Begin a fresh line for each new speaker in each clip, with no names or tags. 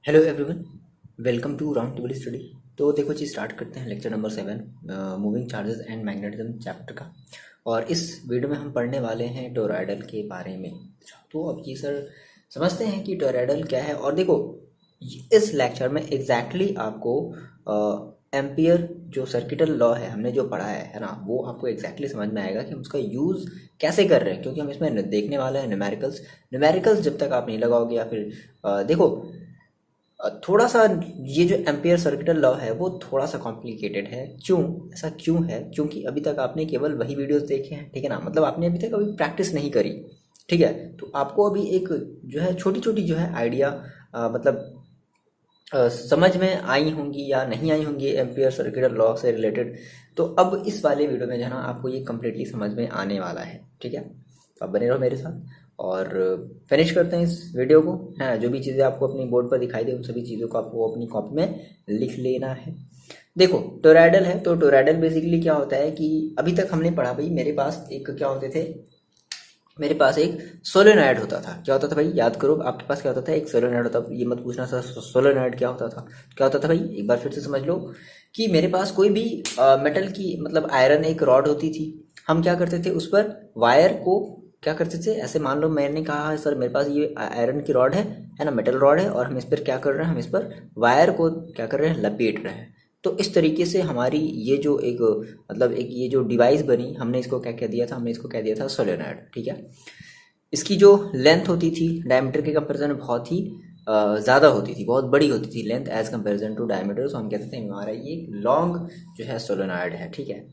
Hello everyone, welcome to round table study. तो देखो जी, स्टार्ट करते हैं lecture number 7, moving charges and magnetism chapter का। और इस वीडियो में हम पढ़ने वाले हैं टोरॉयडल के बारे में। तो अब ये सर समझते हैं कि टोरॉयडल क्या है। और देखो, इस लेक्चर में एग्जैक्टली आपको एम्पियर जो सर्किटल लॉ है हमने जो पढ़ा है ना, वो आपको एग्जैक्टली समझ में आएगा कि हम उसका यूज़ कैसे कर रहे हैं, क्योंकि हम इसमें देखने वाले हैं न्यूमेरिकल्स। न्यूमेरिकल्स जब तक आप नहीं लगाओगे या फिर देखो, थोड़ा सा ये जो एम्पियर सर्किटल लॉ है वो थोड़ा सा कॉम्प्लिकेटेड है। क्यों? ऐसा क्यों है? क्योंकि अभी तक आपने केवल वही वीडियोस देखे हैं, ठीक है ना। मतलब आपने अभी तक अभी प्रैक्टिस नहीं करी, ठीक है। तो आपको अभी एक जो है छोटी छोटी जो है आइडिया मतलब समझ में आई होंगी या नहीं आई होंगी एम्पियर सर्किटल लॉ से रिलेटेड। तो अब इस वाले वीडियो में जो है ना, आपको ये कम्प्लीटली समझ में आने वाला है, ठीक है। तो आप बने रहो मेरे साथ और फिनिश करते हैं इस वीडियो को, है। जो भी चीज़ें आपको अपनी बोर्ड पर दिखाई दे उन सभी चीज़ों को आपको अपनी कॉपी में लिख लेना है। देखो, टोरॉयडल है तो टोरॉयडल बेसिकली क्या होता है कि अभी तक हमने पढ़ा भाई, मेरे पास एक क्या होते थे, मेरे पास एक सोलेनॉइड होता था। क्या होता था भाई? याद करो, आपके पास क्या होता था? एक सोलेनॉइड होता था। ये मत पूछना सर सोलेनॉइड क्या होता था। क्या होता था भाई? एक बार फिर से समझ लो कि मेरे पास कोई भी मेटल की मतलब आयरन एक रॉड होती थी। हम क्या करते थे, उस पर वायर को क्या करते थे, ऐसे मान लो मैंने कहा है सर मेरे पास ये आयरन की रॉड है ना, मेटल रॉड है, और हम इस पर क्या कर रहे हैं, हम इस पर वायर को क्या कर रहे हैं, लपेट रहे हैं। तो इस तरीके से हमारी ये जो एक मतलब एक ये जो डिवाइस बनी, हमने इसको क्या कह दिया था, हमने इसको कह दिया था सोलेनॉइड, ठीक है। इसकी जो लेंथ होती थी डायमीटर के कंपैरिजन में बहुत ही ज़्यादा होती थी, बहुत बड़ी होती थी length as comparison to diameter. So हम कहते थे हमारा ये लॉन्ग जो है सोलेनॉइड है, ठीक है।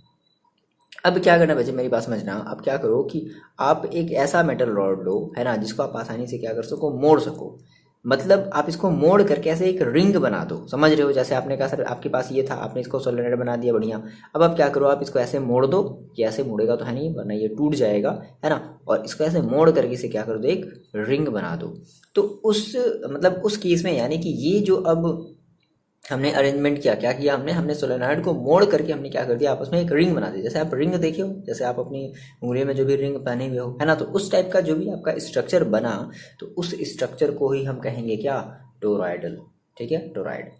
अब क्या करना बच्चे, मेरी बात समझना। अब क्या करो कि आप एक ऐसा मेटल रॉड लो, है ना, जिसको आप आसानी से क्या कर सको, मोड़ सको। मतलब आप इसको मोड़ करके ऐसे एक रिंग बना दो, समझ रहे हो। जैसे आपने कहा सर आपके पास ये था, आपने इसको सोलेनॉइड बना दिया, बढ़िया। अब आप क्या करो, आप इसको ऐसे मोड़ दो। ये ऐसे मुड़ेगा तो है नहीं, वरना ये टूट जाएगा, है ना। और इसको ऐसे मोड़ करके इसे क्या कर दो, एक रिंग बना दो। तो उस मतलब उस केस में, यानी कि ये जो अब हमने अरेंजमेंट किया, क्या किया हमने, हमने सोलेनॉइड को मोड़ करके हमने क्या कर दिया, आपस में एक रिंग बना दी। जैसे आप रिंग देखे हो, जैसे आप अपनी उंगली में जो भी रिंग पहने हुए हो, है ना, तो उस टाइप का जो भी आपका स्ट्रक्चर बना, तो उस स्ट्रक्चर को ही हम कहेंगे क्या, टोरॉयडल, ठीक है, टोरॉयड।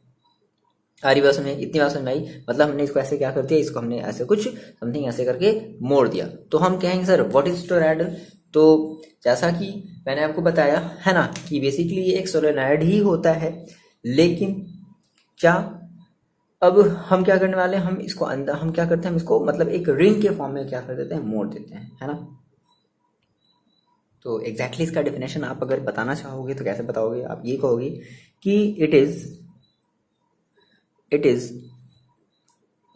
आ रही बात समझ में? इतनी बात समझ में आई। मतलब हमने इसको ऐसे क्या कर दिया, इसको हमने ऐसे कुछ समथिंग ऐसे करके मोड़ दिया, तो हम कहेंगे सर व्हाट इज टोरॉयडल। तो जैसा कि मैंने आपको बताया है ना, कि बेसिकली ये एक सोलेनॉइड ही होता है। लेकिन क्या, अब हम क्या करने वाले हैं, हम इसको अंदर हम क्या करते हैं, हम इसको मतलब एक रिंग के फॉर्म में क्या कर देते हैं, मोड़ देते हैं, है ना। तो एग्जैक्टली इसका डेफिनेशन आप अगर बताना चाहोगे तो कैसे बताओगे, आप ये कहोगे कि it is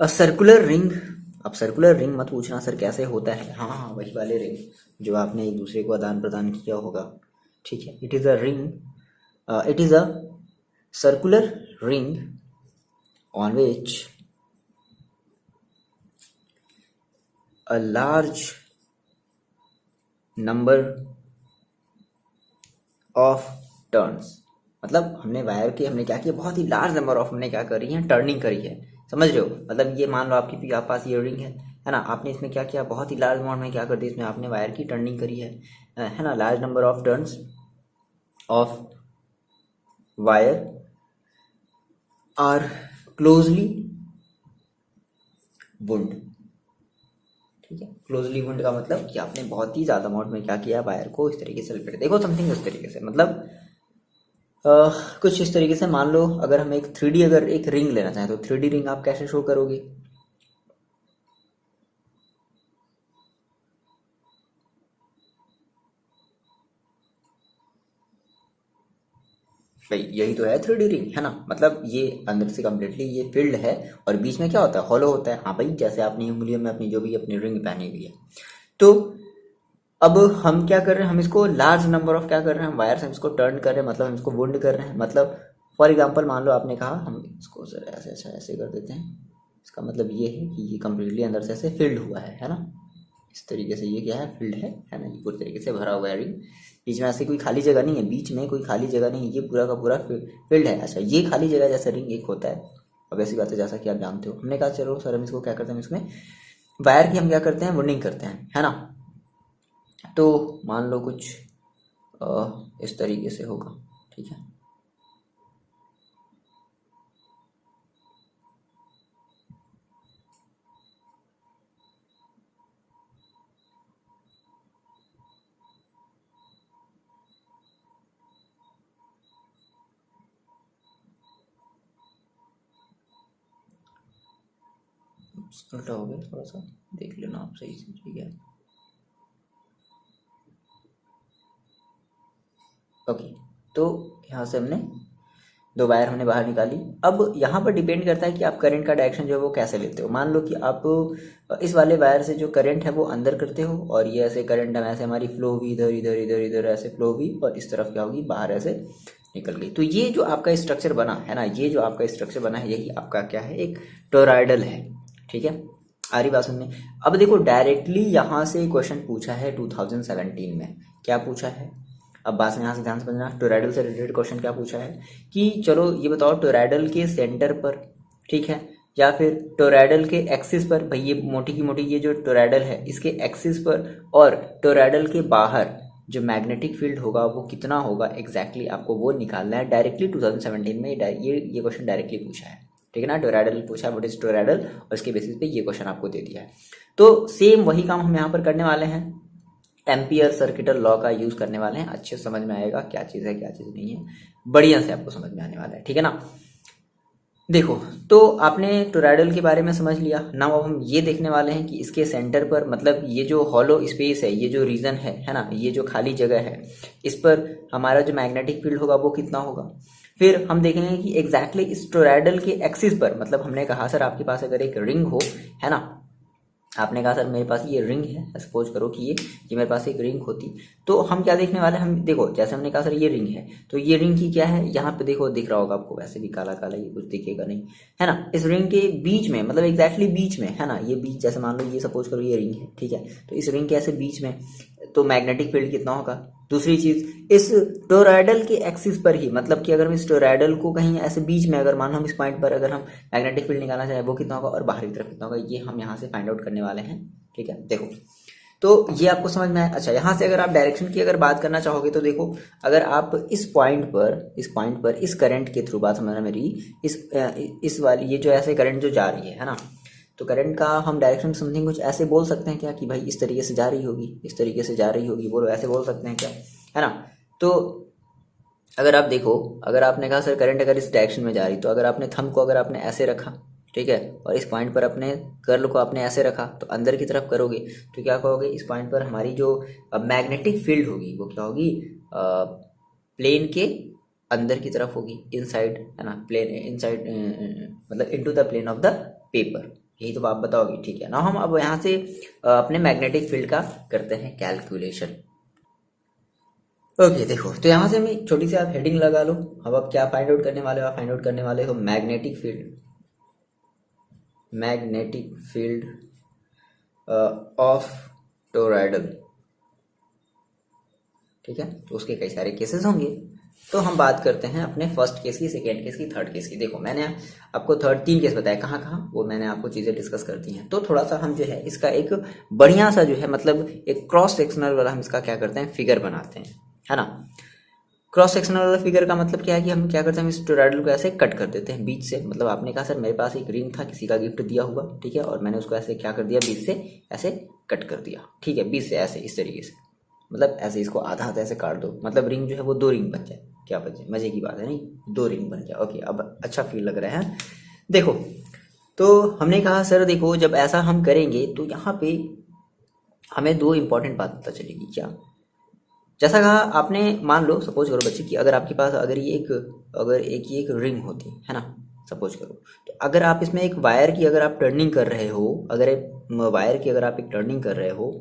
a circular ring. अब सर्कुलर रिंग मत पूछना सर कैसे होता है, हाँ हाँ वही वाले रिंग जो आपने एक दूसरे को आदान प्रदान किया होगा, ठीक है। It is a ring, it is a circular ring on which a large number of turns। मतलब हमने वायर के हमने क्या किया, बहुत ही लार्ज नंबर ऑफ हमने क्या करी है, टर्निंग करी है, समझ रहे हो। मतलब ये मान लो आपकी आप पास ये रिंग है ना, आपने इसमें क्या किया, बहुत ही लार्ज अमाउंट में क्या कर दिया, इसमें आपने वायर की टर्निंग करी है ना। Large number of turns of wire are closely wound, ठीक है। क्लोजली वुंड का मतलब कि आपने बहुत ही ज्यादा अमाउंट में क्या किया, वायर को इस तरीके से लपेट, देखो समथिंग उस तरीके से, मतलब कुछ इस तरीके से। मान लो अगर हम एक 3D अगर एक रिंग लेना चाहें तो 3D रिंग आप कैसे शो करोगे। भाई यही तो है 3D रिंग, है ना। मतलब ये अंदर से कम्प्लीटली ये फिल्ड है और बीच में क्या होता है, हॉलो होता है। हाँ भाई, जैसे आपने उंगलियों में अपनी जो भी अपनी रिंग पहनी हुई है। तो अब हम क्या कर रहे हैं, हम इसको लार्ज नंबर ऑफ क्या कर रहे हैं, हम वायर्स हम इसको टर्न कर रहे हैं, मतलब हम इसको वुंड कर रहे हैं। मतलब फॉर एग्जांपल मान लो आपने कहा हम इसको सर ऐसे ऐसे ऐसे कर देते हैं, इसका मतलब ये है कि ये कम्प्लीटली अंदर से ऐसे फिल्ड हुआ है ना। इस तरीके से ये क्या है, फिल्ड है ना, ये पूरी तरीके से भरा हुआ है रिंग। बीच में ऐसे कोई खाली जगह नहीं है, बीच में कोई खाली जगह नहीं है, ये पूरा का पूरा फील्ड है। अच्छा, ये खाली जगह जैसा रिंग एक होता है। अब ऐसी बात है जैसा कि आप जानते हो, हमने कहा चलो सर हम इसको क्या करते हैं, इसमें वायर की हम क्या करते हैं, वुंडिंग करते हैं, है ना। तो मान लो कुछ इस तरीके से होगा, ठीक है। उल्टा हो गया, थोड़ा सा देख लेना आप सही से, ठीक है। ओके, तो यहाँ से हमने दो वायर हमने बाहर निकाली। अब यहाँ पर डिपेंड करता है कि आप करंट का डायरेक्शन जो है वो कैसे लेते हो। मान लो कि आप इस वाले वायर से जो करंट है वो अंदर करते हो, और ये ऐसे करंट हम ऐसे हमारी फ्लो हुई इधर इधर इधर इधर ऐसे फ्लो हुई, और इस तरफ क्या होगी, बाहर ऐसे निकल गई। तो ये जो आपका स्ट्रक्चर बना है ना, ये जो आपका स्ट्रक्चर बना है, यही आपका क्या है, एक टोरॉइडल है, ठीक है। आ रही बात सुनने। अब देखो डायरेक्टली यहाँ से क्वेश्चन पूछा है 2017 में, क्या पूछा है, अब बात यहाँ से ध्यान से समझना। टोरॉइडल से रिलेटेड क्वेश्चन क्या पूछा है कि चलो ये बताओ टोरॉइडल के सेंटर पर, ठीक है, या फिर टोरॉइडल के एक्सिस पर, भाई ये मोटी की मोटी ये जो टोरॉइडल है इसके एक्सिस पर, और टोरॉइडल के बाहर जो मैग्नेटिक फील्ड होगा वो कितना होगा एग्जैक्टली आपको वो निकालना है। डायरेक्टली 2017 में ये क्वेश्चन डायरेक्टली पूछा है, ठीक है ना। टोरॉइडल पूछा, व्हाट इज टोरॉइडल, और इसके बेसिस पे ये क्वेश्चन आपको दे दिया है। तो सेम वही काम हम यहाँ पर करने वाले हैं, एम्पियर सर्किटल लॉ का यूज करने वाले हैं। अच्छे से समझ में आएगा क्या चीज़ है क्या चीज़ नहीं है, बढ़िया से आपको समझ में आने वाला है, ठीक है ना। देखो, तो आपने टोरॉइडल के बारे में समझ लिया। नाउ अब हम ये देखने वाले हैं कि इसके सेंटर पर, मतलब ये जो हॉलो स्पेस है, ये जो रीजन है ना, ये जो खाली जगह है, इस पर हमारा जो मैग्नेटिक फील्ड होगा वो कितना होगा। फिर हम देखेंगे कि एग्जैक्टली इस टोरॉइडल के एक्सिस पर, मतलब हमने कहा सर आपके पास अगर एक रिंग हो, है ना, आपने कहा सर मेरे पास ये रिंग है, सपोज करो कि ये मेरे पास एक रिंग होती, तो हम क्या देखने वाले हैं, हम देखो जैसे हमने कहा सर ये रिंग है, तो ये रिंग की क्या है, यहाँ पे देखो दिख रहा होगा आपको, वैसे भी काला काला ये कुछ दिखेगा नहीं, है ना। इस रिंग के बीच में, मतलब एग्जैक्टली बीच में, है ना, ये बीच, जैसे मान लो ये सपोज करो ये रिंग है, ठीक है, तो इस रिंग के ऐसे बीच में तो मैग्नेटिक फील्ड कितना होगा। दूसरी चीज, इस टोरॉइडल के एक्सिस पर ही, मतलब कि अगर हम इस टोरॉइडल को कहीं ऐसे बीच में, अगर मान लो हम इस पॉइंट पर अगर हम मैग्नेटिक फील्ड निकालना चाहे वो कितना होगा, और बाहरी तरफ कितना होगा, ये हम यहाँ से फाइंड आउट करने वाले हैं, ठीक है। देखो, तो ये आपको समझ में आया। अच्छा, यहाँ से अगर आप डायरेक्शन की अगर बात करना चाहोगे तो देखो, अगर आप इस पॉइंट पर इस करंट के थ्रू, बात समझना मेरी, इस वाली ये जो ऐसे करंट जो जा रही है ना, तो करंट का हम डायरेक्शन समथिंग कुछ ऐसे बोल सकते हैं क्या कि भाई इस तरीके से जा रही होगी, इस तरीके से जा रही होगी, बोलो ऐसे बोल सकते हैं क्या, है ना। तो अगर आप देखो, अगर आपने कहा सर करंट अगर इस डायरेक्शन में जा रही, तो अगर आपने थंब को अगर आपने ऐसे रखा, ठीक है, और इस पॉइंट पर अपने कर्ल को आपने ऐसे रखा, तो अंदर की तरफ करोगे तो क्या कहोगे, इस पॉइंट पर हमारी जो मैग्नेटिक फील्ड होगी वो क्या होगी, प्लेन के अंदर की तरफ होगी, इनसाइड, है ना, प्लेन इनसाइड, मतलब into the plane of the paper, यही तो आप बताओगे, ठीक है ना। हम अब यहाँ से अपने मैग्नेटिक फील्ड का करते हैं कैलकुलेशन। ओके, देखो, तो यहाँ से हमें छोटी सी आप हेडिंग लगा लो। अब आप क्या फाइंड आउट करने वाले हो, आप फाइंड आउट करने वाले हो मैग्नेटिक फील्ड ऑफ टोरॉइडल, ठीक है। तो उसके कई सारे केसेस होंगे, तो हम बात करते हैं अपने फर्स्ट केस की, सेकेंड केस की, थर्ड केस की। देखो, मैंने आपको तीन केस बताया, कहाँ कहाँ वो मैंने आपको चीज़ें डिस्कस कर दी हैं। तो थोड़ा सा हम जो है इसका एक बढ़िया सा जो है, मतलब एक क्रॉस सेक्शनल वाला हम इसका क्या करते हैं, फिगर बनाते हैं, है ना। क्रॉस सेक्शनल वाला फिगर का मतलब क्या है कि हम क्या करते हैं, हम इस टोरॉइडल को ऐसे कट कर देते हैं बीच से। मतलब आपने कहा सर मेरे पास एक रिंग था, किसी का गिफ्ट दिया हुआ, ठीक है, और मैंने उसको ऐसे क्या कर दिया, बीच से ऐसे कट कर दिया, ठीक है, बीच से ऐसे इस तरीके से, मतलब ऐसे इसको आधा आधा ऐसे काट दो, मतलब रिंग जो है वो दो रिंग बन जाए, क्या बचे, मजे की बात है नहीं, दो रिंग बन जाए। ओके, अब अच्छा फील लग रहा है। देखो, तो हमने कहा सर देखो जब ऐसा हम करेंगे तो यहाँ पे हमें दो इंपॉर्टेंट बात पता चलेगी। क्या, जैसा कहा आपने, मान लो सपोज करो बच्चे कि अगर आपके पास अगर ये एक रिंग होती है ना, सपोज करो, तो अगर आप इसमें एक वायर की अगर आप टर्निंग कर रहे हो, अगर एक वायर की अगर आप एक टर्निंग कर रहे हो,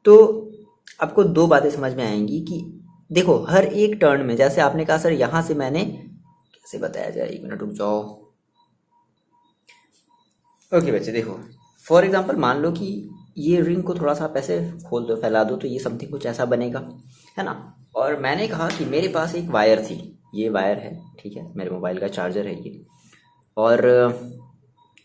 तो आपको दो बातें समझ में आएंगी कि देखो हर एक टर्न में, जैसे आपने कहा सर यहाँ से मैंने कैसे बताया जाए, एक मिनट रुक जाओ। ओके बच्चे, देखो फॉर एग्जांपल मान लो कि ये रिंग को थोड़ा सा आप ऐसे खोल दो, फैला दो, तो ये समथिंग कुछ ऐसा बनेगा, है ना। और मैंने कहा कि मेरे पास एक वायर थी, ये वायर है, ठीक है, मेरे मोबाइल का चार्जर है ये, और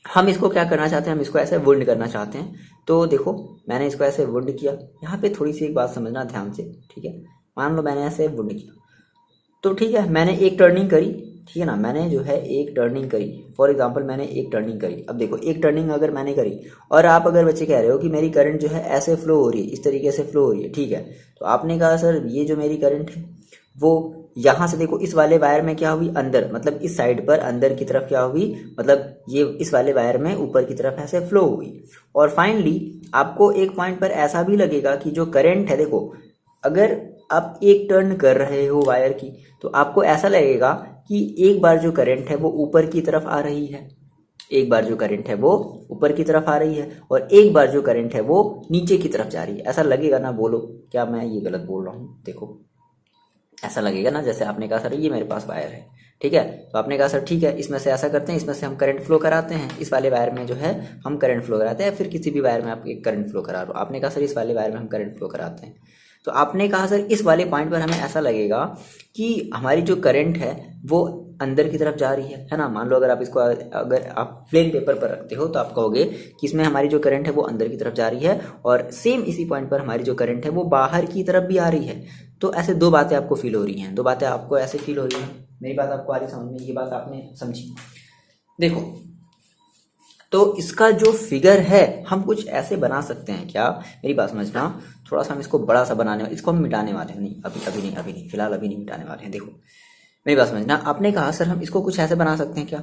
हम इसको क्या करना चाहते हैं, हम इसको ऐसे वुंड करना चाहते हैं। तो देखो मैंने इसको ऐसे वुंड किया। यहाँ पे थोड़ी सी एक बात समझना ध्यान से, ठीक है, मान लो मैंने ऐसे वुंड किया, तो ठीक है, मैंने एक टर्निंग करी, ठीक है ना, मैंने जो है एक टर्निंग करी, फॉर एग्जांपल मैंने एक टर्निंग करी। अब देखो एक टर्निंग अगर मैंने करी, और आप अगर बच्चे कह रहे हो कि मेरी करंट जो है ऐसे फ्लो हो रही है, इस तरीके से फ्लो हो रही है, ठीक है, तो आपने कहा सर ये जो मेरी करंट है वो यहाँ से देखो इस वाले वायर में क्या हुई, अंदर मतलब इस साइड पर अंदर की तरफ क्या हुई, मतलब ये इस वाले वायर में ऊपर की तरफ ऐसे फ्लो हुई। और फाइनली आपको एक पॉइंट पर ऐसा भी लगेगा कि जो करंट है, देखो अगर आप एक टर्न कर रहे हो वायर की तो आपको ऐसा लगेगा कि एक बार जो करंट है वो ऊपर की तरफ आ रही है, एक बार जो करंट है वो ऊपर की तरफ आ रही है, और एक बार जो करंट है वो नीचे की तरफ जा रही है। ऐसा लगेगा ना, बोलो क्या मैं ये गलत बोल रहा हूँ? देखो ऐसा लगेगा ना, जैसे आपने कहा सर ये मेरे पास वायर है, ठीक है, तो आपने कहा सर ठीक है इसमें से ऐसा करते हैं, इसमें से हम करंट फ्लो कराते हैं, इस वाले वायर में जो है हम करंट फ्लो कराते हैं, फिर किसी भी वायर में आप एक करंट फ्लो करा रहे हो, आपने कहा सर इस वाले वायर में हम करंट फ्लो कराते हैं। तो आपने कहा सर इस वाले पॉइंट पर हमें ऐसा लगेगा कि हमारी जो करंट है वो अंदर की तरफ जा रही है ना। मान लो अगर आप इसको, अगर आप प्लेन पेपर पर रखते हो तो आप कहोगे कि इसमें हमारी जो करंट है वो अंदर की तरफ जा रही है, और सेम इसी पॉइंट पर हमारी जो करंट है वो बाहर की तरफ भी आ रही है। तो ऐसे दो बातें आपको फील हो रही हैं, दो बातें आपको ऐसे फील हो रही हैं। मेरी बात आपको आ रही समझ में, ये बात आपने समझी? देखो तो इसका जो फिगर है हम कुछ ऐसे बना सकते हैं क्या, मेरी बात समझना, थोड़ा सा हम इसको बड़ा सा बनाने वाले, इसको हम मिटाने वाले हैं, नहीं अभी नहीं फिलहाल अभी नहीं मिटाने वाले हैं। देखो मेरी बात समझना, आपने कहा सर हम इसको कुछ ऐसे बना सकते हैं क्या,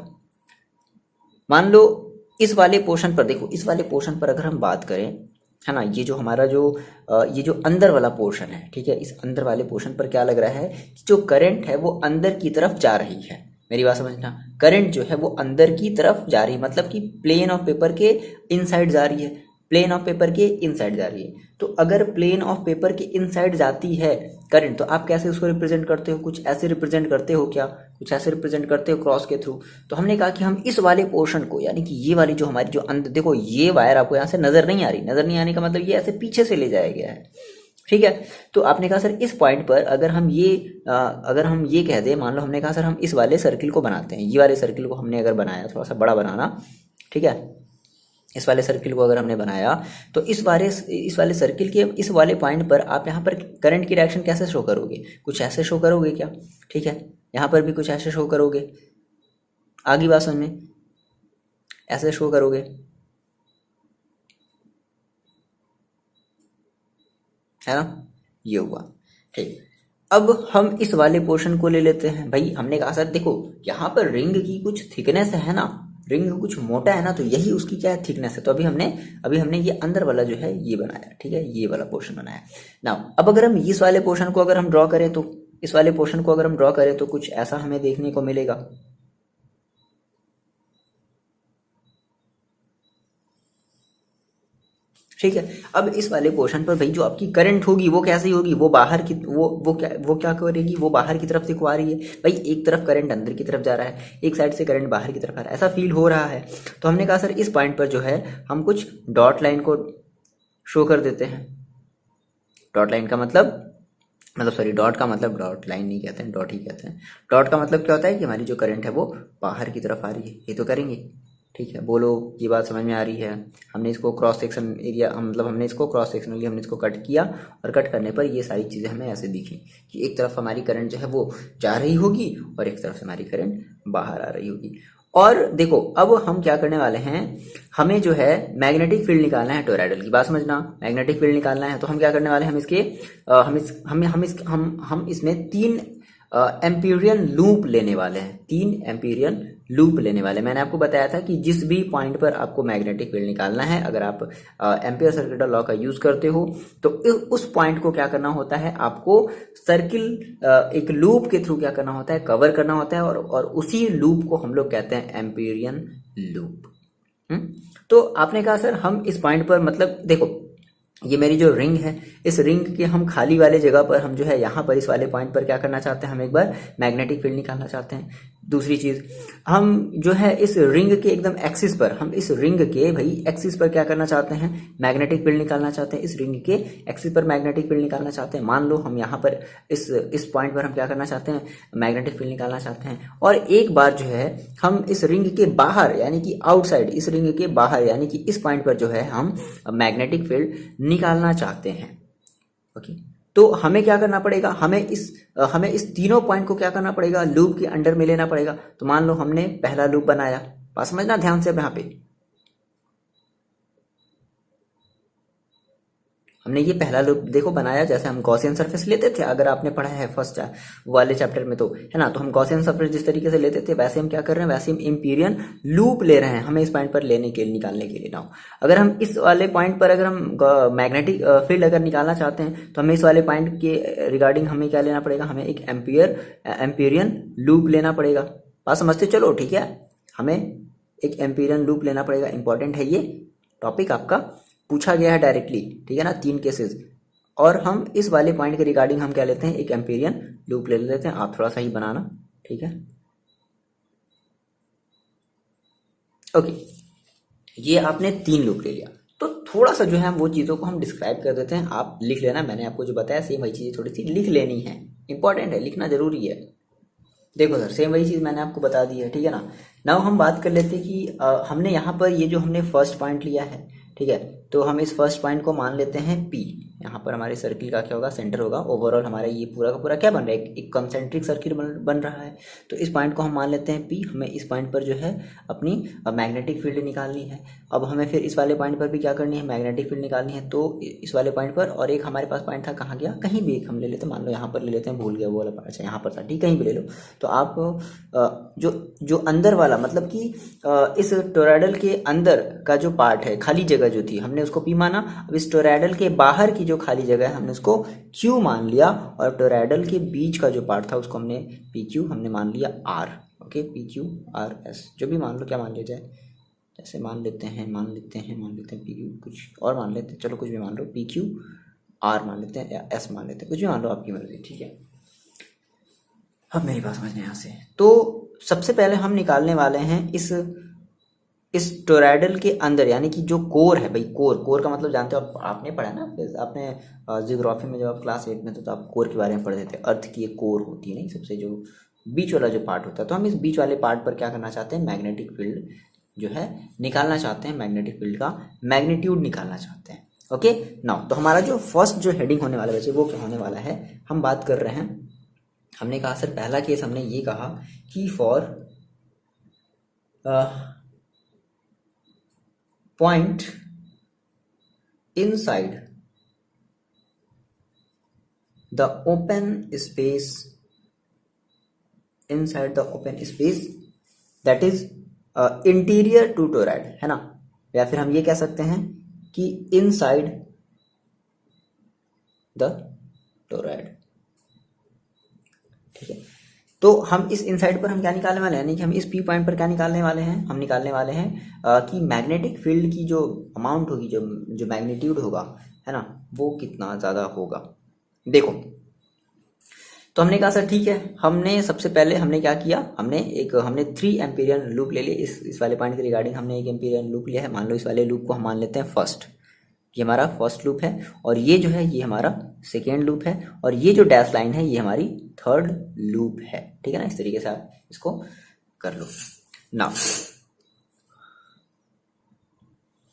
मान लो इस वाले पोर्शन पर, देखो इस वाले पोर्शन पर अगर हम बात करें, है ना, ये जो हमारा जो ये जो अंदर वाला पोर्शन है, ठीक है, इस अंदर वाले पोर्शन पर क्या लग रहा है कि जो करंट है वो अंदर की तरफ जा रही है। मेरी बात समझना, करंट जो है वो अंदर की तरफ जा रही है, मतलब कि प्लेन ऑफ पेपर के इनसाइड जा रही है, प्लेन ऑफ पेपर के इनसाइड जा रही है। तो अगर प्लेन ऑफ पेपर के इनसाइड जाती है करंट, तो आप कैसे उसको रिप्रेजेंट करते हो, कुछ ऐसे रिप्रेजेंट करते हो क्या, कुछ ऐसे रिप्रेजेंट करते हो क्रॉस के थ्रू। तो हमने कहा कि हम इस वाले पोर्शन को, यानी कि ये वाली जो हमारी जो अंदर, देखो ये वायर आपको यहाँ से नजर नहीं आ रही, नजर नहीं आने का मतलब ये ऐसे पीछे से ले जाया गया है, ठीक है। तो आपने कहा सर इस पॉइंट पर अगर हम ये कह दें, मान लो हमने कहा सर हम इस वाले सर्किल को बनाते हैं, ये वाले सर्किल को हमने अगर बनाया, थोड़ा सा बड़ा बनाना, ठीक है, इस वाले सर्किल को अगर हमने बनाया तो इस वाले सर्किल के इस वाले पॉइंट पर आप यहाँ पर करंट की डायरेक्शन कैसे शो करोगे, कुछ ऐसे शो करोगे क्या, ठीक है, यहाँ पर भी कुछ ऐसे शो करोगे, आगे बात समझ में, ऐसे शो करोगे, है ना, ये हुआ, ठीक। अब हम इस वाले पोर्शन को ले लेते हैं, भाई हमने कहा सर देखो यहाँ पर रिंग की कुछ थिकनेस है ना, रिंग कुछ मोटा है ना, तो यही उसकी क्या है, थिकनेस है। तो अभी हमने ये अंदर वाला जो है ये बनाया, ठीक है, ये वाला पोर्शन बनाया ना। अब अगर हम इस वाले पोर्शन को अगर हम ड्रॉ करें, तो इस वाले पोर्शन को अगर हम ड्रॉ करें तो कुछ ऐसा हमें देखने को मिलेगा, ठीक है। अब इस वाले पोर्शन पर भाई जो आपकी करंट होगी वो कैसी होगी, वो बाहर की, वो क्या करेगी, वो बाहर की तरफ से को आ रही है, भाई एक तरफ करंट अंदर की तरफ जा रहा है, एक साइड से करंट बाहर की तरफ आ रहा है, ऐसा फील हो रहा है। तो हमने कहा सर इस पॉइंट पर जो है हम कुछ डॉट लाइन को शो कर देते हैं। डॉट लाइन का मतलब सॉरी, डॉट का मतलब, डॉट लाइन नहीं कहते हैं, डॉट ही कहते हैं। डॉट का मतलब क्या होता है कि हमारी जो करंट है वो बाहर की तरफ आ रही है, ये तो करेंगे, ठीक है, बोलो ये बात समझ में आ रही है। हमने इसको क्रॉस सेक्शन एरिया, मतलब हमने इसको क्रॉस सेक्शनली हमने इसको कट किया, और कट करने पर ये सारी चीज़ें हमें ऐसे दिखी कि एक तरफ हमारी करंट जो है वो जा रही होगी और एक तरफ से हमारी करंट बाहर आ रही होगी। और देखो अब हम क्या करने वाले हैं, हमें जो है मैग्नेटिक फील्ड निकालना है टोरॉइडल की, बात समझना, मैग्नेटिक फील्ड निकालना है। तो हम क्या करने वाले हैं, हम इसके हम इसमें 3 एम्पीरियन लूप लेने वाले हैं, 3 एम्पीरियन लूप लेने वाले। मैंने आपको बताया था कि जिस भी पॉइंट पर आपको मैग्नेटिक फील्ड निकालना है, अगर आप एम्पियर सर्किल लॉ का यूज करते हो तो उस पॉइंट को क्या करना होता है, आपको सर्किल एक लूप के थ्रू क्या करना होता है, कवर करना होता है, और उसी लूप को हम लोग कहते हैं एम्पीरियन लूप। तो आपने कहा सर हम इस पॉइंट पर, मतलब देखो ये मेरी जो रिंग है, इस रिंग के हम खाली वाले जगह पर हम जो है यहाँ पर इस वाले पॉइंट पर क्या करना चाहते हैं, हम एक बार मैग्नेटिक फील्ड निकालना चाहते हैं। दूसरी चीज, हम जो है इस रिंग के एकदम एक्सिस पर, हम इस रिंग के भाई एक्सिस पर क्या करना चाहते हैं, मैग्नेटिक फील्ड निकालना चाहते हैं। इस रिंग के एक्सिस पर मैग्नेटिक फील्ड निकालना चाहते हैं। मान लो हम यहाँ पर इस पॉइंट पर हम क्या करना चाहते हैं, मैग्नेटिक फील्ड निकालना चाहते हैं। और एक बार जो है हम इस रिंग के बाहर, यानी कि आउटसाइड, इस रिंग के बाहर यानी कि इस पॉइंट पर जो है हम मैग्नेटिक फील्ड निकालना चाहते हैं। ओके, तो हमें क्या करना पड़ेगा, हमें इस तीनों पॉइंट को क्या करना पड़ेगा, लूप के अंडर में लेना पड़ेगा। तो मान लो हमने पहला लूप बनाया, बात समझना ध्यान से, यहाँ पे हमने ये पहला लूप देखो बनाया, जैसे हम गॉसियन सरफेस लेते थे, अगर आपने पढ़ा है फर्स्ट वाले चैप्टर में तो, है ना। तो हम गॉसियन सरफेस जिस तरीके से लेते थे वैसे हम क्या कर रहे हैं, वैसे हम इम्पीरियन लूप ले रहे हैं हमें इस पॉइंट पर लेने के लिए, निकालने के लिए ना। अगर हम इस वाले पॉइंट पर अगर हम मैग्नेटिक फील्ड अगर निकालना चाहते हैं तो हमें इस वाले पॉइंट के रिगार्डिंग हमें क्या लेना पड़ेगा, हमें एक एम्पीरियन लूप लेना पड़ेगा। बात समझते चलो, ठीक है। हमें एक एम्पीरियन लूप लेना पड़ेगा, इंपॉर्टेंट है ये टॉपिक, आपका पूछा गया है डायरेक्टली, ठीक है ना, 3 केसेस। और हम इस वाले पॉइंट के रिगार्डिंग हम क्या लेते हैं, एक एम्पीरियन लूप ले लेते हैं। आप थोड़ा सा ही बनाना, ठीक है। ओके, ये आपने 3 लूप ले लिया, तो थोड़ा सा जो है वो चीज़ों को हम डिस्क्राइब कर देते हैं। आप लिख लेना, मैंने आपको जो बताया सेम वही चीज़ें थोड़ी सी लिख लेनी है, इंपॉर्टेंट है, लिखना जरूरी है। देखो सर, सेम वही चीज़ मैंने आपको बता दी है, ठीक है ना। नाउ हम बात कर लेते हैं कि हमने यहाँ पर ये जो हमने फर्स्ट पॉइंट लिया है, ठीक है, तो हम इस फर्स्ट पॉइंट को मान लेते हैं P। यहाँ पर हमारे सर्किल का क्या होगा, सेंटर होगा। ओवरऑल हमारा ये पूरा का पूरा क्या बन रहा है, एक कंसेंट्रिक सर्किल बन रहा है। तो इस पॉइंट को हम मान लेते हैं P। हमें इस पॉइंट पर जो है अपनी मैग्नेटिक फील्ड निकालनी है। अब हमें फिर इस वाले पॉइंट पर भी क्या करनी है, मैग्नेटिक फील्ड निकालनी है। तो इस वाले पॉइंट पर, और एक हमारे पास पॉइंट था, कहाँ गया, कहीं भी एक हम ले लेते हैं, मान लो यहाँ पर ले लेते हैं, भूल गया वो वाला, अच्छा यहाँ पर था, ठीक, कहीं भी ले लो। तो आप जो जो अंदर वाला, मतलब कि इस टोरॉइडल के अंदर का जो पार्ट है, खाली जगह जो थी, हमने उसको P माना। अब इस टोरॉइडल के बाहर की जो खाली जगह है हमने उसको Q मान लिया, और टोरॉइडल के बीच का जो पार्ट था उसको हमने PQ हमने मान लिया R। ओके, PQRS जो भी मान लो, क्या मान लिया जाए, जैसे मान लेते हैं PQ, कुछ और मान लेते हैं, चलो कुछ भी मान लो, PQR मान लेते हैं, या S मान लेते हैं, कुछ भी मान लो, आपकी मर्जी, ठीक है। अब मेरी बात समझने यहाँ से, तो सबसे पहले हम निकालने वाले हैं इस टोरॉइडल के अंदर, यानी कि जो कोर है भाई, कोर का मतलब जानते हो आप, आपने पढ़ा ना, आपने जियोग्राफी में जब आप क्लास 8 में थे तो आप कोर के बारे में पढ़ते थे। अर्थ की एक कोर होती है, नहीं, सबसे जो बीच वाला जो पार्ट होता है। तो हम इस बीच वाले पार्ट पर क्या करना चाहते हैं, मैग्नेटिक फील्ड जो है निकालना चाहते हैं, मैग्नेटिक फील्ड का मैग्नीट्यूड निकालना चाहते हैं। ओके नाउ, तो हमारा जो फर्स्ट जो हेडिंग होने वाला बच्चे, वो क्या होने वाला है, हम बात कर रहे हैं, हमने कहा सर पहला केस हमने ये कहा कि for point inside the open space, inside the open space that is interior to toroid, है ना। या फिर हम ये कह सकते हैं कि इनसाइड द टोरॉइड, ठीक है। तो हम इस इनसाइड पर हम क्या निकालने वाले हैं, यानी कि हम इस P पॉइंट पर क्या निकालने वाले हैं, हम निकालने वाले हैं कि मैग्नेटिक फील्ड की जो अमाउंट होगी, जो मैग्नीट्यूड होगा, है ना, वो कितना ज़्यादा होगा। देखो, तो हमने कहा सर ठीक है, हमने सबसे पहले हमने क्या किया, हमने 3 एम्पीरियन लूप ले लिए। इस वाले पॉइंट के रिगार्डिंग हमने एक एम्पीरियन लूप लिया है। मान लो इस वाले लूप को हम मान लेते हैं फर्स्ट, ये हमारा फर्स्ट लूप है, और ये जो है ये हमारा सेकेंड लूप है, और ये जो डैश लाइन है ये हमारी थर्ड लूप है, ठीक है ना। इस तरीके से आप इसको कर लो ना।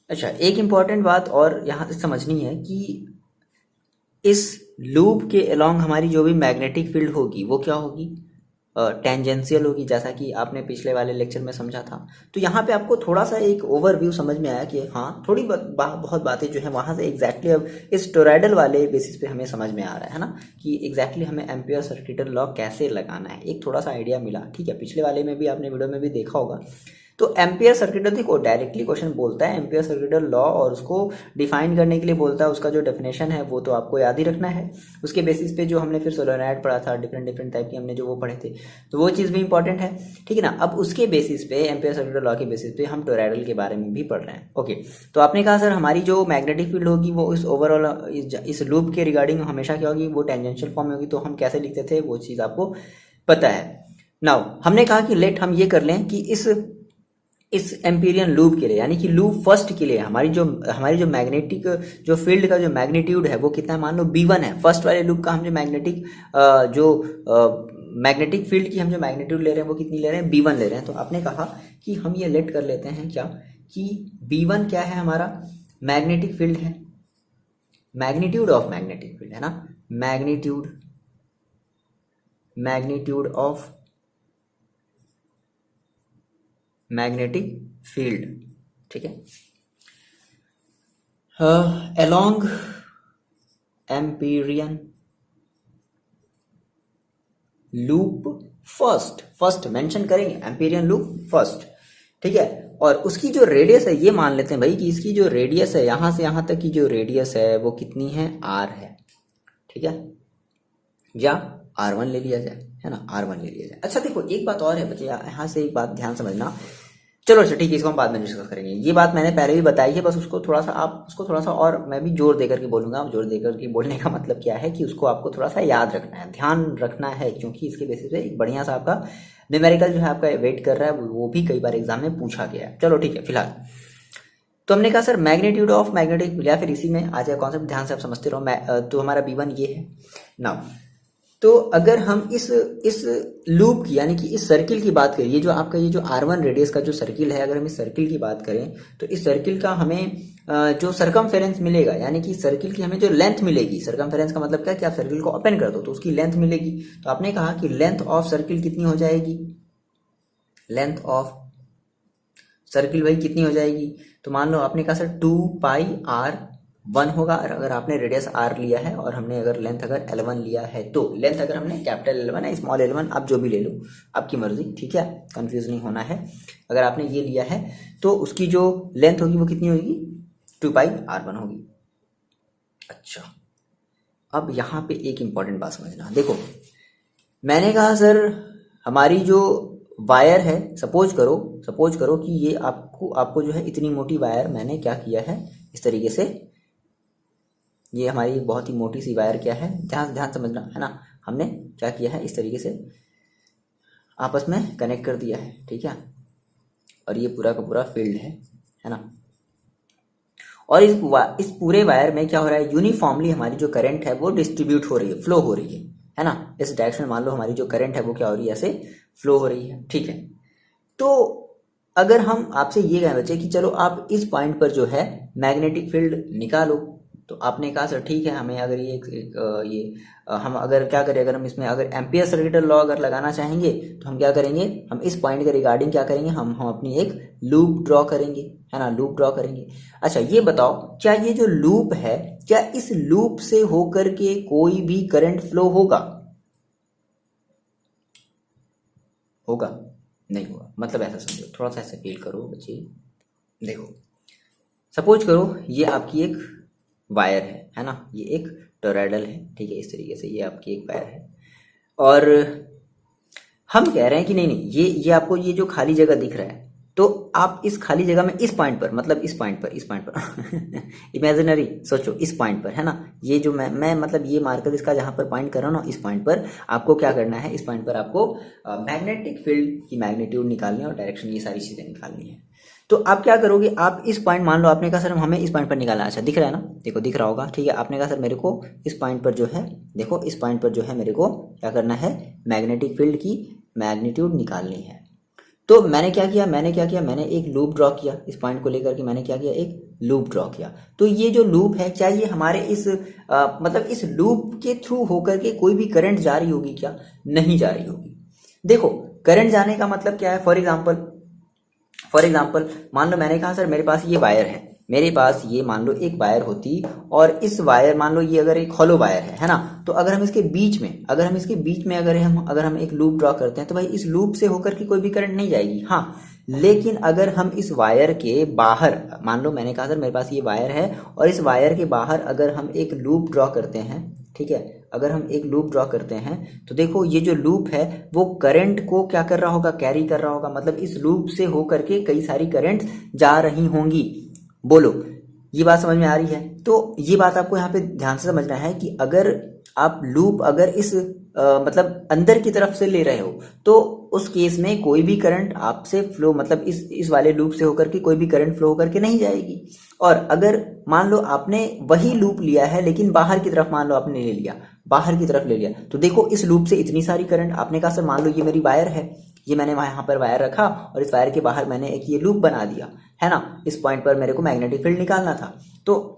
अच्छा, एक इंपॉर्टेंट बात और यहाँ से समझनी है कि इस लूप के अलोंग हमारी जो भी मैग्नेटिक फील्ड होगी वो क्या होगी, टेंजेंशियल होगी, जैसा कि आपने पिछले वाले लेक्चर में समझा था। तो यहाँ पे आपको थोड़ा सा एक ओवरव्यू समझ में आया कि हाँ, थोड़ी बहुत बातें जो है वहाँ से एग्जैक्टली अब इस टोरॉइडल वाले बेसिस पे हमें समझ में आ रहा है ना, कि एग्जैक्टली हमें एम्पियर सर्किटल लॉ कैसे लगाना है, एक थोड़ा सा आइडिया मिला, ठीक है। पिछले वाले में भी आपने वीडियो में भी देखा होगा। तो एम्पियर सर्किटल, देखो डायरेक्टली क्वेश्चन बोलता है एम्पियर सर्किटल लॉ, और उसको डिफाइन करने के लिए बोलता है, उसका जो डेफिनेशन है वो तो आपको याद ही रखना है। उसके बेसिस पे जो हमने फिर सोलेनॉइड पढ़ा था, डिफरेंट टाइप की हमने जो वो पढ़े थे, तो वो चीज़ भी इंपॉर्टेंट है, ठीक है ना। अब उसके बेसिस पे, एम्पियर सर्किटल लॉ के बेसिस पे हम टोरॉइडल के बारे में भी पढ़ रहे हैं। ओके, तो आपने कहा सर हमारी जो मैग्नेटिक फील्ड होगी वो इस ओवरऑल इस लूप के रिगार्डिंग हमेशा क्या होगी, वो टेंजेंशियल फॉर्म में होगी। तो हम कैसे लिखते थे वो चीज़ आपको पता है। नाउ हमने कहा कि लेट हम ये कर लें कि इस एम्पीरियन लूप के लिए, यानी कि लूप फर्स्ट के लिए हमारी जो मैग्नेटिक जो फील्ड का जो मैग्नीट्यूड है वो कितना है, मान लो B1 है। फर्स्ट वाले लूप का हम जो मैग्नेटिक फील्ड की हम जो मैग्नीट्यूड ले रहे हैं वो कितनी ले रहे हैं, B1 ले रहे हैं। तो आपने कहा कि हम ये लेट कर लेते हैं क्या, कि B1 क्या है, हमारा मैग्नेटिक फील्ड है, मैग्नीट्यूड ऑफ मैग्नेटिक फील्ड, है ना, मैग्नीट्यूड ऑफ मैग्नेटिक फील्ड, ठीक है, along Amperian loop first, first mention करेंगे एम्पीरियन लूप फर्स्ट, ठीक है। और उसकी जो रेडियस है, ये मान लेते हैं भाई कि इसकी जो रेडियस है यहां से यहां तक की जो रेडियस है वो कितनी है, आर है, ठीक है, या R1 ले लिया जाए, है ना, R1 ले लिया जाए। अच्छा देखो एक बात और है बच्चे, यहाँ से एक बात ध्यान समझना, चलो अच्छा ठीक है, इसको हम बाद में डिस्कस करेंगे। ये बात मैंने पहले भी बताई है, बस उसको थोड़ा सा आप उसको थोड़ा सा और मैं भी जोर देकर के बोलूंगा। जोर देकर के बोलने का मतलब क्या है कि उसको आपको थोड़ा सा याद रखना है, ध्यान रखना है, क्योंकि इसके बेसिस पे एक बढ़िया सा आपका न्यूमेरिकल जो है आपका वेट कर रहा है, वो भी कई बार एग्जाम में पूछा गया है। चलो ठीक है, फिलहाल तो हमने कहा सर मैग्नीट्यूड ऑफ मैग्नेटिक, या फिर इसी में आ जाए कॉन्सेप्ट, ध्यान से आप समझते रहो। तो हमारा B1 ये है नाउ। तो अगर हम इस लूप की यानी कि इस सर्किल की बात करें, ये जो आपका ये जो R1 रेडियस का जो सर्किल है, अगर हम इस सर्किल की बात करें तो इस सर्किल का हमें जो सरकमफेरेंस मिलेगा, यानी कि सर्किल की हमें जो लेंथ मिलेगी, सरकमफेरेंस का मतलब क्या है कि आप सर्किल को ओपन कर दो तो उसकी लेंथ मिलेगी। तो आपने कहा कि लेंथ ऑफ सर्किल कितनी हो जाएगी, लेंथ ऑफ सर्किल भाई कितनी हो जाएगी, तो मान लो आपने कहा सर 2πr1 होगा। अगर आपने रेडियस r लिया है और हमने अगर लेंथ अगर L1 लिया है, तो लेंथ अगर हमने कैपिटल L1 है, स्मॉल L1 आप जो भी ले लो, आपकी मर्जी, ठीक है, कंफ्यूज नहीं होना है। अगर आपने ये लिया है तो उसकी जो लेंथ होगी वो कितनी होगी, 2πr1 होगी। अच्छा अब यहाँ पे एक इंपॉर्टेंट बात समझना, देखो मैंने कहा सर हमारी जो वायर है, सपोज करो कि ये आपको जो है इतनी मोटी वायर मैंने क्या किया है, इस तरीके से, ये हमारी बहुत ही मोटी सी वायर क्या है, ध्यान समझना, है ना, हमने क्या किया है, इस तरीके से आपस में कनेक्ट कर दिया है, ठीक है, और ये पूरा का पूरा फील्ड है ना। और इस पूरे वायर में क्या हो रहा है, यूनिफॉर्मली हमारी जो करंट है वो डिस्ट्रीब्यूट हो रही है, फ्लो हो रही है ना। इस डायरेक्शन में मान लो हमारी जो करंट है वो क्या हो रही है, ऐसे फ्लो हो रही है, ठीक है। तो अगर हम आपसे ये कहें बच्चे कि चलो आप इस पॉइंट पर जो है मैग्नेटिक फील्ड निकालो, तो आपने कहा सर ठीक है, हमें अगर हम अगर क्या करें, अगर हम इसमें अगर एम्पियर सर्किट लॉ अगर लगाना चाहेंगे तो हम क्या करेंगे, हम इस पॉइंट के रिगार्डिंग क्या करेंगे, हम अपनी एक लूप ड्रॉ करेंगे, है ना, लूप ड्रॉ करेंगे। अच्छा ये बताओ, क्या ये जो लूप है, क्या इस लूप से होकर के कोई भी करंट फ्लो होगा? नहीं होगा। मतलब ऐसा समझो, थोड़ा सा ऐसे फील करो बच्चे, देखो सपोज करो ये आपकी एक वायर है ना, ये एक टोरॉइडल है, ठीक है, इस तरीके से ये आपकी एक वायर है, और हम कह रहे हैं कि नहीं ये आपको ये जो खाली जगह दिख रहा है, तो आप इस खाली जगह में इस पॉइंट पर, मतलब इस पॉइंट पर इमेजिनरी सोचो, इस पॉइंट पर, है ना, ये जो मैं मतलब ये मार्कर इसका जहां पर पॉइंट कर रहा हूँ ना, इस पॉइंट पर आपको क्या करना है, इस पॉइंट पर आपको मैग्नेटिक फील्ड की मैग्नीट्यूड निकालनी है और डायरेक्शन, ये सारी चीजें निकालनी है। तो आप क्या करोगे, आप इस पॉइंट, मान लो आपने कहा सर हमें इस पॉइंट पर निकालना है, अच्छा दिख रहा है ना, देखो दिख रहा होगा, ठीक है, आपने कहा सर मेरे को इस पॉइंट पर जो है, देखो इस पॉइंट पर जो है मेरे को क्या करना है, मैग्नेटिक फील्ड की मैग्नीट्यूड निकालनी है। तो मैंने क्या किया, मैंने एक लूप ड्रॉ किया, इस पॉइंट को लेकर के मैंने क्या किया, एक लूप ड्रॉ किया। तो ये जो लूप है, क्या ये हमारे मतलब इस लूप के थ्रू होकर के कोई भी करंट जा रही होगी क्या? नहीं जा रही होगी। देखो करंट जाने का मतलब क्या है, फॉर एग्जाम्पल मान लो मैंने कहा सर मेरे पास ये वायर है, मेरे पास ये मान लो एक वायर होती, और इस वायर मान लो ये अगर एक हॉलो वायर है ना, तो अगर हम इसके बीच में अगर हम एक लूप ड्रॉ करते हैं, तो भाई इस लूप से होकर के कोई भी करंट नहीं जाएगी। हाँ, लेकिन अगर हम इस वायर के बाहर, मान लो मैंने कहा सर मेरे पास ये वायर है, और इस वायर के बाहर अगर हम एक लूप ड्रॉ करते हैं, ठीक है, अगर हम एक लूप ड्रॉ करते हैं, तो देखो ये जो लूप है वो करंट को क्या कर रहा होगा, कैरी कर रहा होगा, मतलब इस लूप से होकर के कई सारी करंट जा रही होंगी। बोलो ये बात समझ में आ रही है? तो ये बात आपको यहाँ पे ध्यान से समझना है कि अगर आप लूप अगर इस मतलब अंदर की तरफ से ले रहे हो, तो उस केस में कोई भी करंट आपसे फ्लो, मतलब इस वाले लूप से होकर के कोई भी करंट फ्लो होकर के नहीं जाएगी। और अगर मान लो आपने वही लूप लिया है, लेकिन बाहर की तरफ मान लो आपने ले लिया, बाहर की तरफ ले लिया, तो देखो इस लूप से इतनी सारी करंट, आपने कहा सर मान लो ये मेरी वायर है, ये मैंने यहाँ पर वायर रखा और इस वायर के बाहर मैंने एक ये लूप बना दिया, है ना, इस पॉइंट पर मेरे को मैग्नेटिक फील्ड निकालना था। तो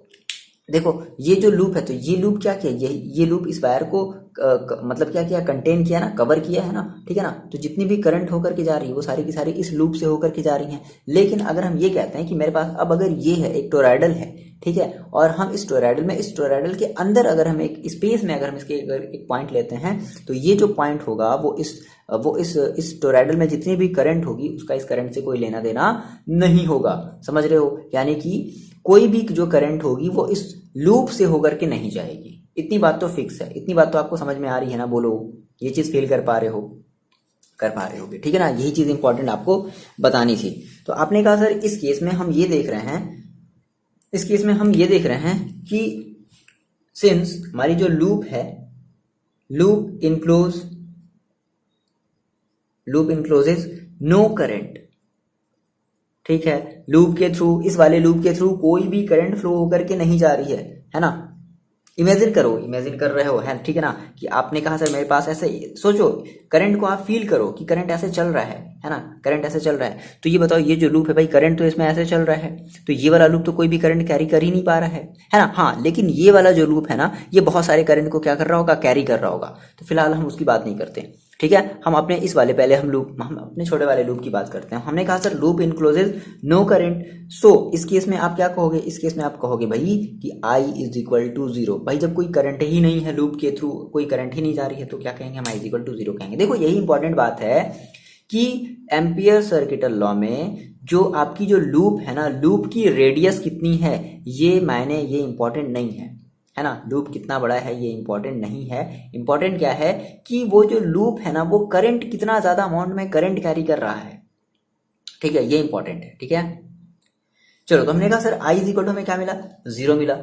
देखो ये जो लूप है, तो ये लूप क्या किया, ये लूप इस वायर को मतलब क्या किया, कंटेन किया ना, कवर किया है ना, ठीक है ना। तो जितनी भी करंट होकर के जा रही है वो सारी की सारी इस लूप से होकर के जा रही हैं। लेकिन अगर हम ये कहते हैं कि मेरे पास अब अगर ये है एक टोरॉइडल है, ठीक है। और हम इस टोरॉइडल के अंदर अगर हम एक स्पेस में अगर हम इसके अगर एक पॉइंट लेते हैं तो ये जो पॉइंट होगा वो इस टोरॉइडल में जितनी भी करंट होगी उसका इस करंट से कोई लेना देना नहीं होगा, समझ रहे हो। यानी कि कोई भी जो करंट होगी वो इस लूप से होकर के नहीं जाएगी। इतनी बात तो फिक्स है, इतनी बात तो आपको समझ में आ रही है ना, बोलो ये चीज फील कर पा रहे होगे, ठीक है ना। यही चीज इंपॉर्टेंट आपको बतानी थी। तो आपने कहा सर इस केस में हम ये देख रहे हैं कि सिंस हमारी जो लूप है, लूप इनक्लोजेज नो करंट, ठीक है। लूप के थ्रू, इस वाले लूप के थ्रू कोई भी करंट फ्लो होकर के नहीं जा रही है ना। इमेजिन कर रहे हो, है ठीक है ना, कि आपने कहा सर मेरे पास ऐसे, सोचो करंट को आप फील करो कि करंट ऐसे चल रहा है ना, करंट ऐसे चल रहा है। तो ये बताओ ये जो लूप है भाई, करंट तो इसमें ऐसे चल रहा है, तो ये वाला लूप तो कोई भी करंट कैरी कर ही नहीं पा रहा है ना। हाँ, लेकिन ये वाला जो लूप है ना, ये बहुत सारे करंट को क्या कर रहा होगा, कैरी कर रहा होगा। तो फिलहाल हम उसकी बात नहीं करते, ठीक है। हम अपने इस वाले पहले हम अपने छोटे वाले लूप की बात करते हैं। हमने कहा सर लूप इनक्लोजेज नो करंट, सो इस केस में आप क्या कहोगे, इस केस में आप कहोगे भाई कि I इज इक्वल टू 0। भाई जब कोई करंट ही नहीं है, लूप के थ्रू कोई करंट ही नहीं जा रही है, तो क्या कहेंगे हम, I इज इक्वल टू 0 कहेंगे। देखो यही इंपॉर्टेंट बात है कि एम्पियर सर्किटल लॉ में जो आपकी जो लूप है ना, लूप की रेडियस कितनी है ये इंपॉर्टेंट नहीं है ना। लूप कितना बड़ा है ये इंपॉर्टेंट नहीं है, इंपॉर्टेंट क्या है कि वो जो लूप है ना वो करंट कितना ज्यादा अमाउंट में करंट कैरी कर रहा है, ठीक है, ये इंपॉर्टेंट है, ठीक है। चलो, तो हमने कहा sir I is equal to हमें क्या मिला, 0 मिला।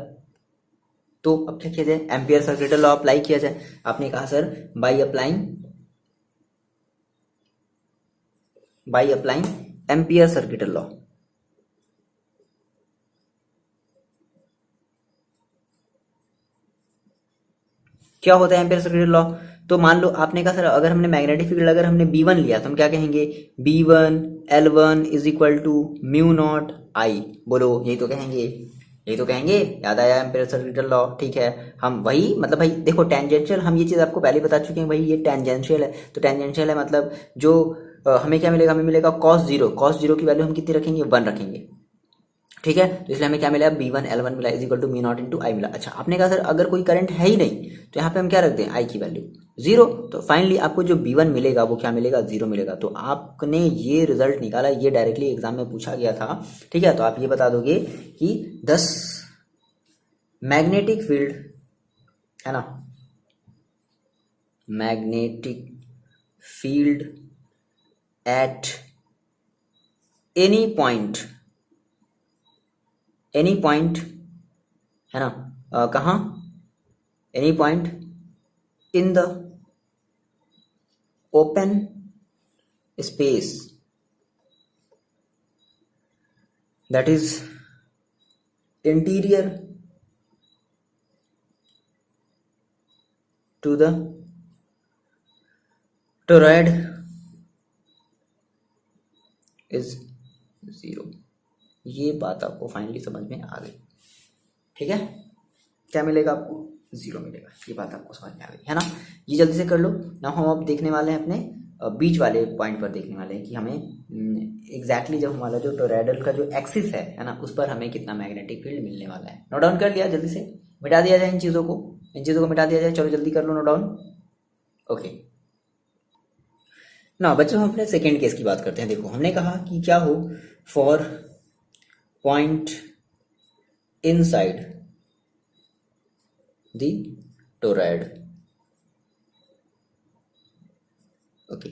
तो अब क्या किया जाए, एम्पियर सर्किटल लॉ अप्लाई किया जाए। आपने कहा sir by applying ampere circuital law. क्या होता है एम्पियर सर्किटल लॉ, तो मान लो आपने कहा सर अगर हमने मैग्नेटिक फील्ड अगर हमने B1 लिया तो हम क्या कहेंगे, B1 L1 is equal to mu naught I। बोलो यही तो कहेंगे, याद आया एम्पियर सर्किटल लॉ, ठीक है। हम वही मतलब भाई देखो टेंजेंशियल, हम ये चीज़ आपको पहले बता चुके हैं भाई, ये टेंजेंशियल है। तो टेंजेंशियल है मतलब जो हमें क्या मिलेगा, हमें मिलेगा cos 0 की वैल्यू हम कितनी रखेंगे, 1 रखेंगे, ठीक है। तो इसलिए हमें क्या मिला, B1 L1 मिला is equal to mu naught into I मिला। अच्छा, आपने कहा सर अगर कोई करंट है ही नहीं तो यहाँ पे हम क्या रख दें, I की वैल्यू 0। तो फाइनली आपको जो B1 मिलेगा वो क्या मिलेगा, 0 मिलेगा। तो आपने ये रिजल्ट निकाला, ये डायरेक्टली एग्जाम में पूछा गया था, ठीक है। तो आप ये बता दोगे कि 10 मैग्नेटिक फील्ड है ना, magnetic field at any point है ना, कहाँ, any point in the open space that is interior to the toroid is 0। ये बात आपको फाइनली समझ में आ गई, ठीक है। क्या मिलेगा आपको, 0 मिलेगा, ये बात आपको समझ में आ गई है ना। ये जल्दी से कर लो ना। हम अब देखने वाले हैं अपने बीच वाले पॉइंट पर देखने वाले हैं कि हमें एग्जैक्टली जब हमारा जो टोरॉइडल का जो एक्सिस है ना, उस पर हमें कितना मैग्नेटिक फील्ड मिलने वाला है। नोट डाउन कर लिया, जल्दी से मिटा दिया जाए इन चीज़ों को मिटा दिया जाए। चलो जल्दी कर लो नोट डाउन। ओके ना बच्चों, हम अपने सेकेंड केस की बात करते हैं। देखो हमने कहा कि क्या हो, for point inside the toroid. Okay,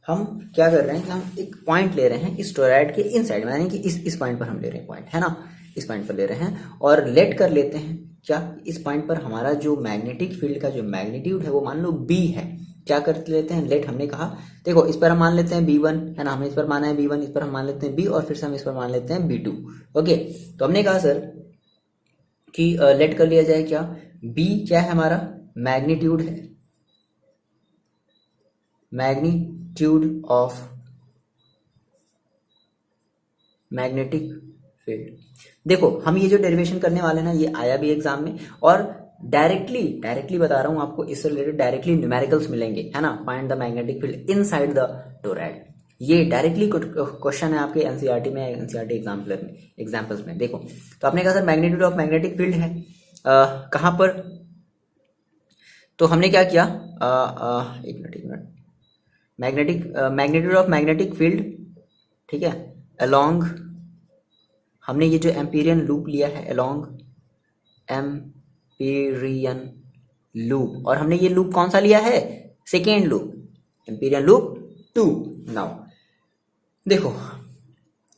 हम क्या कर रहे हैं कि हम एक पॉइंट ले रहे हैं इस टोरॉइड के इनसाइड में, यानी कि इस पॉइंट पर हम ले रहे हैं पॉइंट, है ना, इस पॉइंट पर ले रहे हैं और लेट कर लेते हैं क्या, इस पॉइंट पर हमारा जो मैग्नेटिक फील्ड का जो मैग्नीट्यूड है वो मान लो B है। क्या कर लेते हैं, लेट, हमने कहा देखो इस पर हम मान लेते हैं B1 है ना, हमें इस पर माना है B1, इस पर हम मान लेते हैं B और फिर से हम इस पर मान लेते हैं B2। ओके, तो हमने कहा सर कि लेट कर लिया जाए क्या, B क्या है हमारा, मैग्नीट्यूड है, मैग्नीट्यूड ऑफ मैग्नेटिक फील्ड। देखो हम ये जो डेरिवेशन करने वाले हैं ना, ये आया भी एग्जाम में, और डायरेक्टली बता रहा हूं आपको, इससे रिलेटेड डायरेक्टली न्यूमेरिकल्स मिलेंगे, है ना। Find the magnetic field inside the toroid. ये डायरेक्टली क्वेश्चन है आपके एनसीईआरटी में, एनसीईआरटी एग्जाम्पल्स में। देखो तो आपने कहा sir magnitude of magnetic field है कहाँ पर, तो हमने क्या किया, एक minute, magnitude of magnetic field, ठीक है, अलोंग, हमने ये जो एम्पीरियन लूप लिया है, अलोंग एम्पीरियन लूप, और हमने ये लूप कौन सा लिया है, second loop, Amperian loop 2। Now देखो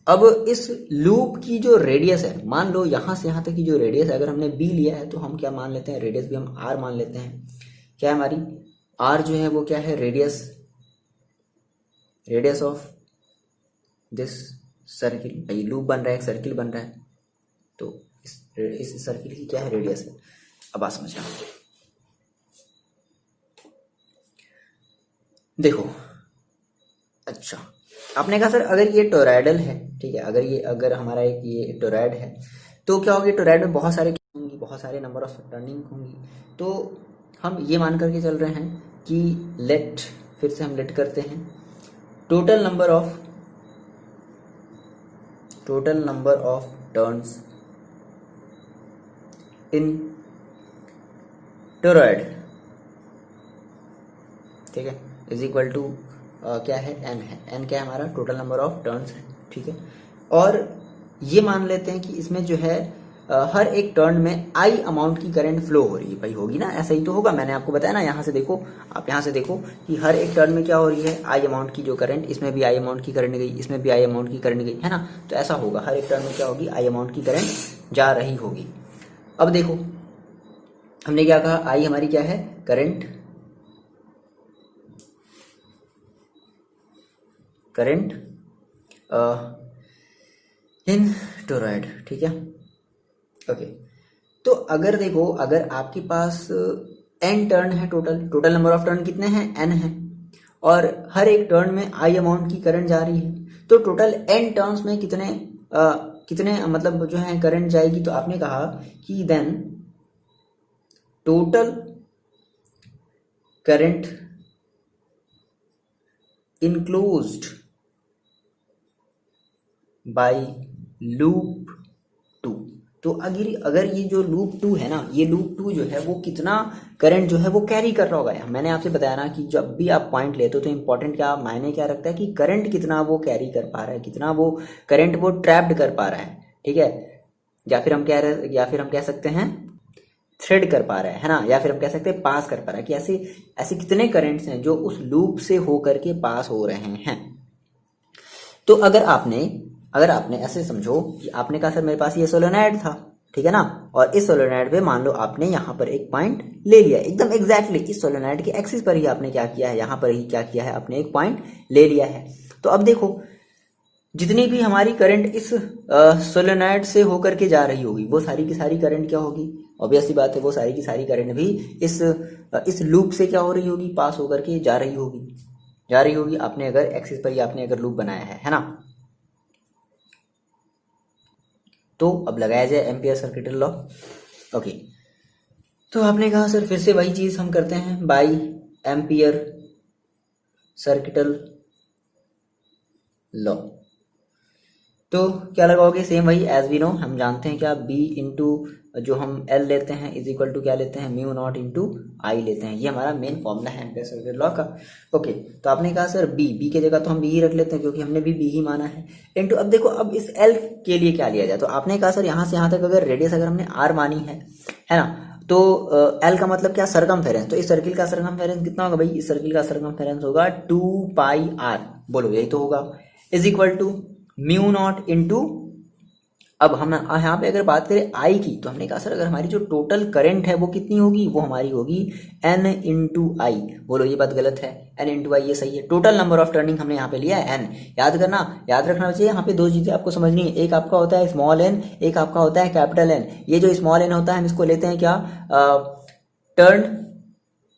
अब इस लूप की जो रेडियस है, मान लो यहाँ से यहाँ तक की जो रेडियस है, अगर हमने b लिया है तो हम क्या मान लेते हैं, रेडियस भी हम r मान लेते हैं। क्या है हमारी r जो है वो क्या है, रेडियस ऑफ दिस सर्किल, भाई लूप बन रहा है, एक सर्किल बन रहा है, तो इस सर्किल की क्या है, रेडियस है। अब बात समझना, देखो अच्छा आपने कहा सर अगर ये टोरॉइडल है, ठीक है, अगर हमारा एक ये टोरॉइड है तो क्या होगी, टोरॉइड में बहुत सारे होंगी, बहुत सारे नंबर ऑफ टर्निंग होंगी। तो हम ये मान करके चल रहे हैं कि फिर से हम लेट करते हैं, total number of turns in toroid, ठीक है, इज इक्वल टू क्या है, n है, n क्या है हमारा, टोटल नंबर ऑफ टर्न्स है, ठीक है। और ये मान लेते हैं कि इसमें जो है हर एक टर्न में i अमाउंट की करंट फ्लो हो रही है, भाई होगी ना, ऐसा ही तो होगा, मैंने आपको बताया ना, यहाँ से देखो, आप यहाँ से देखो कि हर एक टर्न में क्या हो रही है, i अमाउंट की जो करंट, इसमें भी i अमाउंट की करंट गई, इसमें भी i अमाउंट की करंट गई, है ना, तो ऐसा होगा, हर एक टर्न में क्या होगी, i अमाउंट की करंट जा रही होगी। अब देखो हमने क्या कहा, i हमारी क्या है, करंट इन टोरॉइड, ठीक है, ओके। तो अगर देखो, अगर आपके पास n टर्न है, टोटल नंबर ऑफ टर्न कितने हैं, n है, और हर एक टर्न में i अमाउंट की करंट जा रही है, तो टोटल n टर्न्स में कितने मतलब जो है करंट जाएगी, तो आपने कहा कि then total current enclosed by loop 2। तो अगर ये जो लूप 2 है ना, ये लूप 2 जो है वो कितना करंट जो है वो कैरी कर रहा होगा। मैंने आपसे बताया ना कि जब भी आप पॉइंट लेते हो तो इंपॉर्टेंट क्या मायने क्या रखता है कि करंट कितना वो कैरी कर पा रहा है, कितना वो करंट वो ट्रैप्ड कर पा रहा है, ठीक है, या फिर हम कह सकते हैं थ्रेड कर पा रहा है ना, या फिर हम कह सकते हैं पास कर पा रहा है, कि ऐसे कितने करंट्स हैं जो उस लूप से होकर के पास हो रहे हैं। तो अगर आपने ऐसे समझो कि आपने कहा सर मेरे पास ये सोलेनॉइड था, ठीक है ना, और इस सोलेनॉइड पे मान लो आपने यहाँ पर एक पॉइंट ले लिया, एकदम एग्जैक्टली इस सोलेनॉइड के एक्सिस पर ही आपने क्या किया है, यहाँ पर ही क्या किया है, आपने एक पॉइंट ले लिया है। तो अब देखो जितनी भी हमारी करंट इस सोलेनॉइड से होकर के जा रही होगी, वो सारी की सारी करंट क्या होगी, ऑब्वियस सी बात है, वो सारी की सारी करंट भी इस लूप से क्या हो रही होगी, पास होकर के जा रही होगी। आपने अगर एक्सिस पर ही आपने अगर लूप बनाया है ना। तो अब लगाया जाए एम्पियर सर्किटल लॉ। ओके, तो आपने कहा सर फिर से वही चीज हम करते हैं, बाय एम्पियर सर्किटल लॉ। तो क्या लगाओगे, सेम वही एज वी नो, हम जानते हैं क्या, b इंटू जो हम L लेते हैं इज इक्वल टू क्या लेते हैं, म्यू नॉट इंटू आई लेते हैं। ये हमारा मेन फॉर्मूला है एम्पियर सर्किटल लॉ का। ओके, तो आपने कहा सर b की जगह तो हम b ही रख लेते हैं क्योंकि हमने भी b ही माना है, इंटू अब देखो अब इस L के लिए क्या लिया जाए। तो आपने कहा सर यहाँ से यहाँ तक अगर रेडियस अगर हमने r मानी है ना, तो L का मतलब क्या, सरकमफेरेंस। तो इस सर्किल का सरकमफेरेंस कितना होगा भाई, इस सर्किल का सरकमफेरेंस होगा 2 पाई r, बोलो यही तो होगा, is equal to mu naught into, अब हम यहाँ पे अगर बात करें आई की, तो हमने कहा सर अगर हमारी जो टोटल करंट है वो कितनी होगी, वो हमारी होगी n इंटू आई। बोलो ये बात गलत है, n इंटू आई ये सही है। टोटल नंबर ऑफ टर्निंग हमने यहाँ पे लिया है n। याद रखना चाहिए, यहाँ पे दो चीजें आपको समझनी है, एक आपका होता है स्मॉल n, एक आपका होता है कैपिटल N। ये जो स्मॉल n होता है हम इसको लेते हैं क्या, टर्न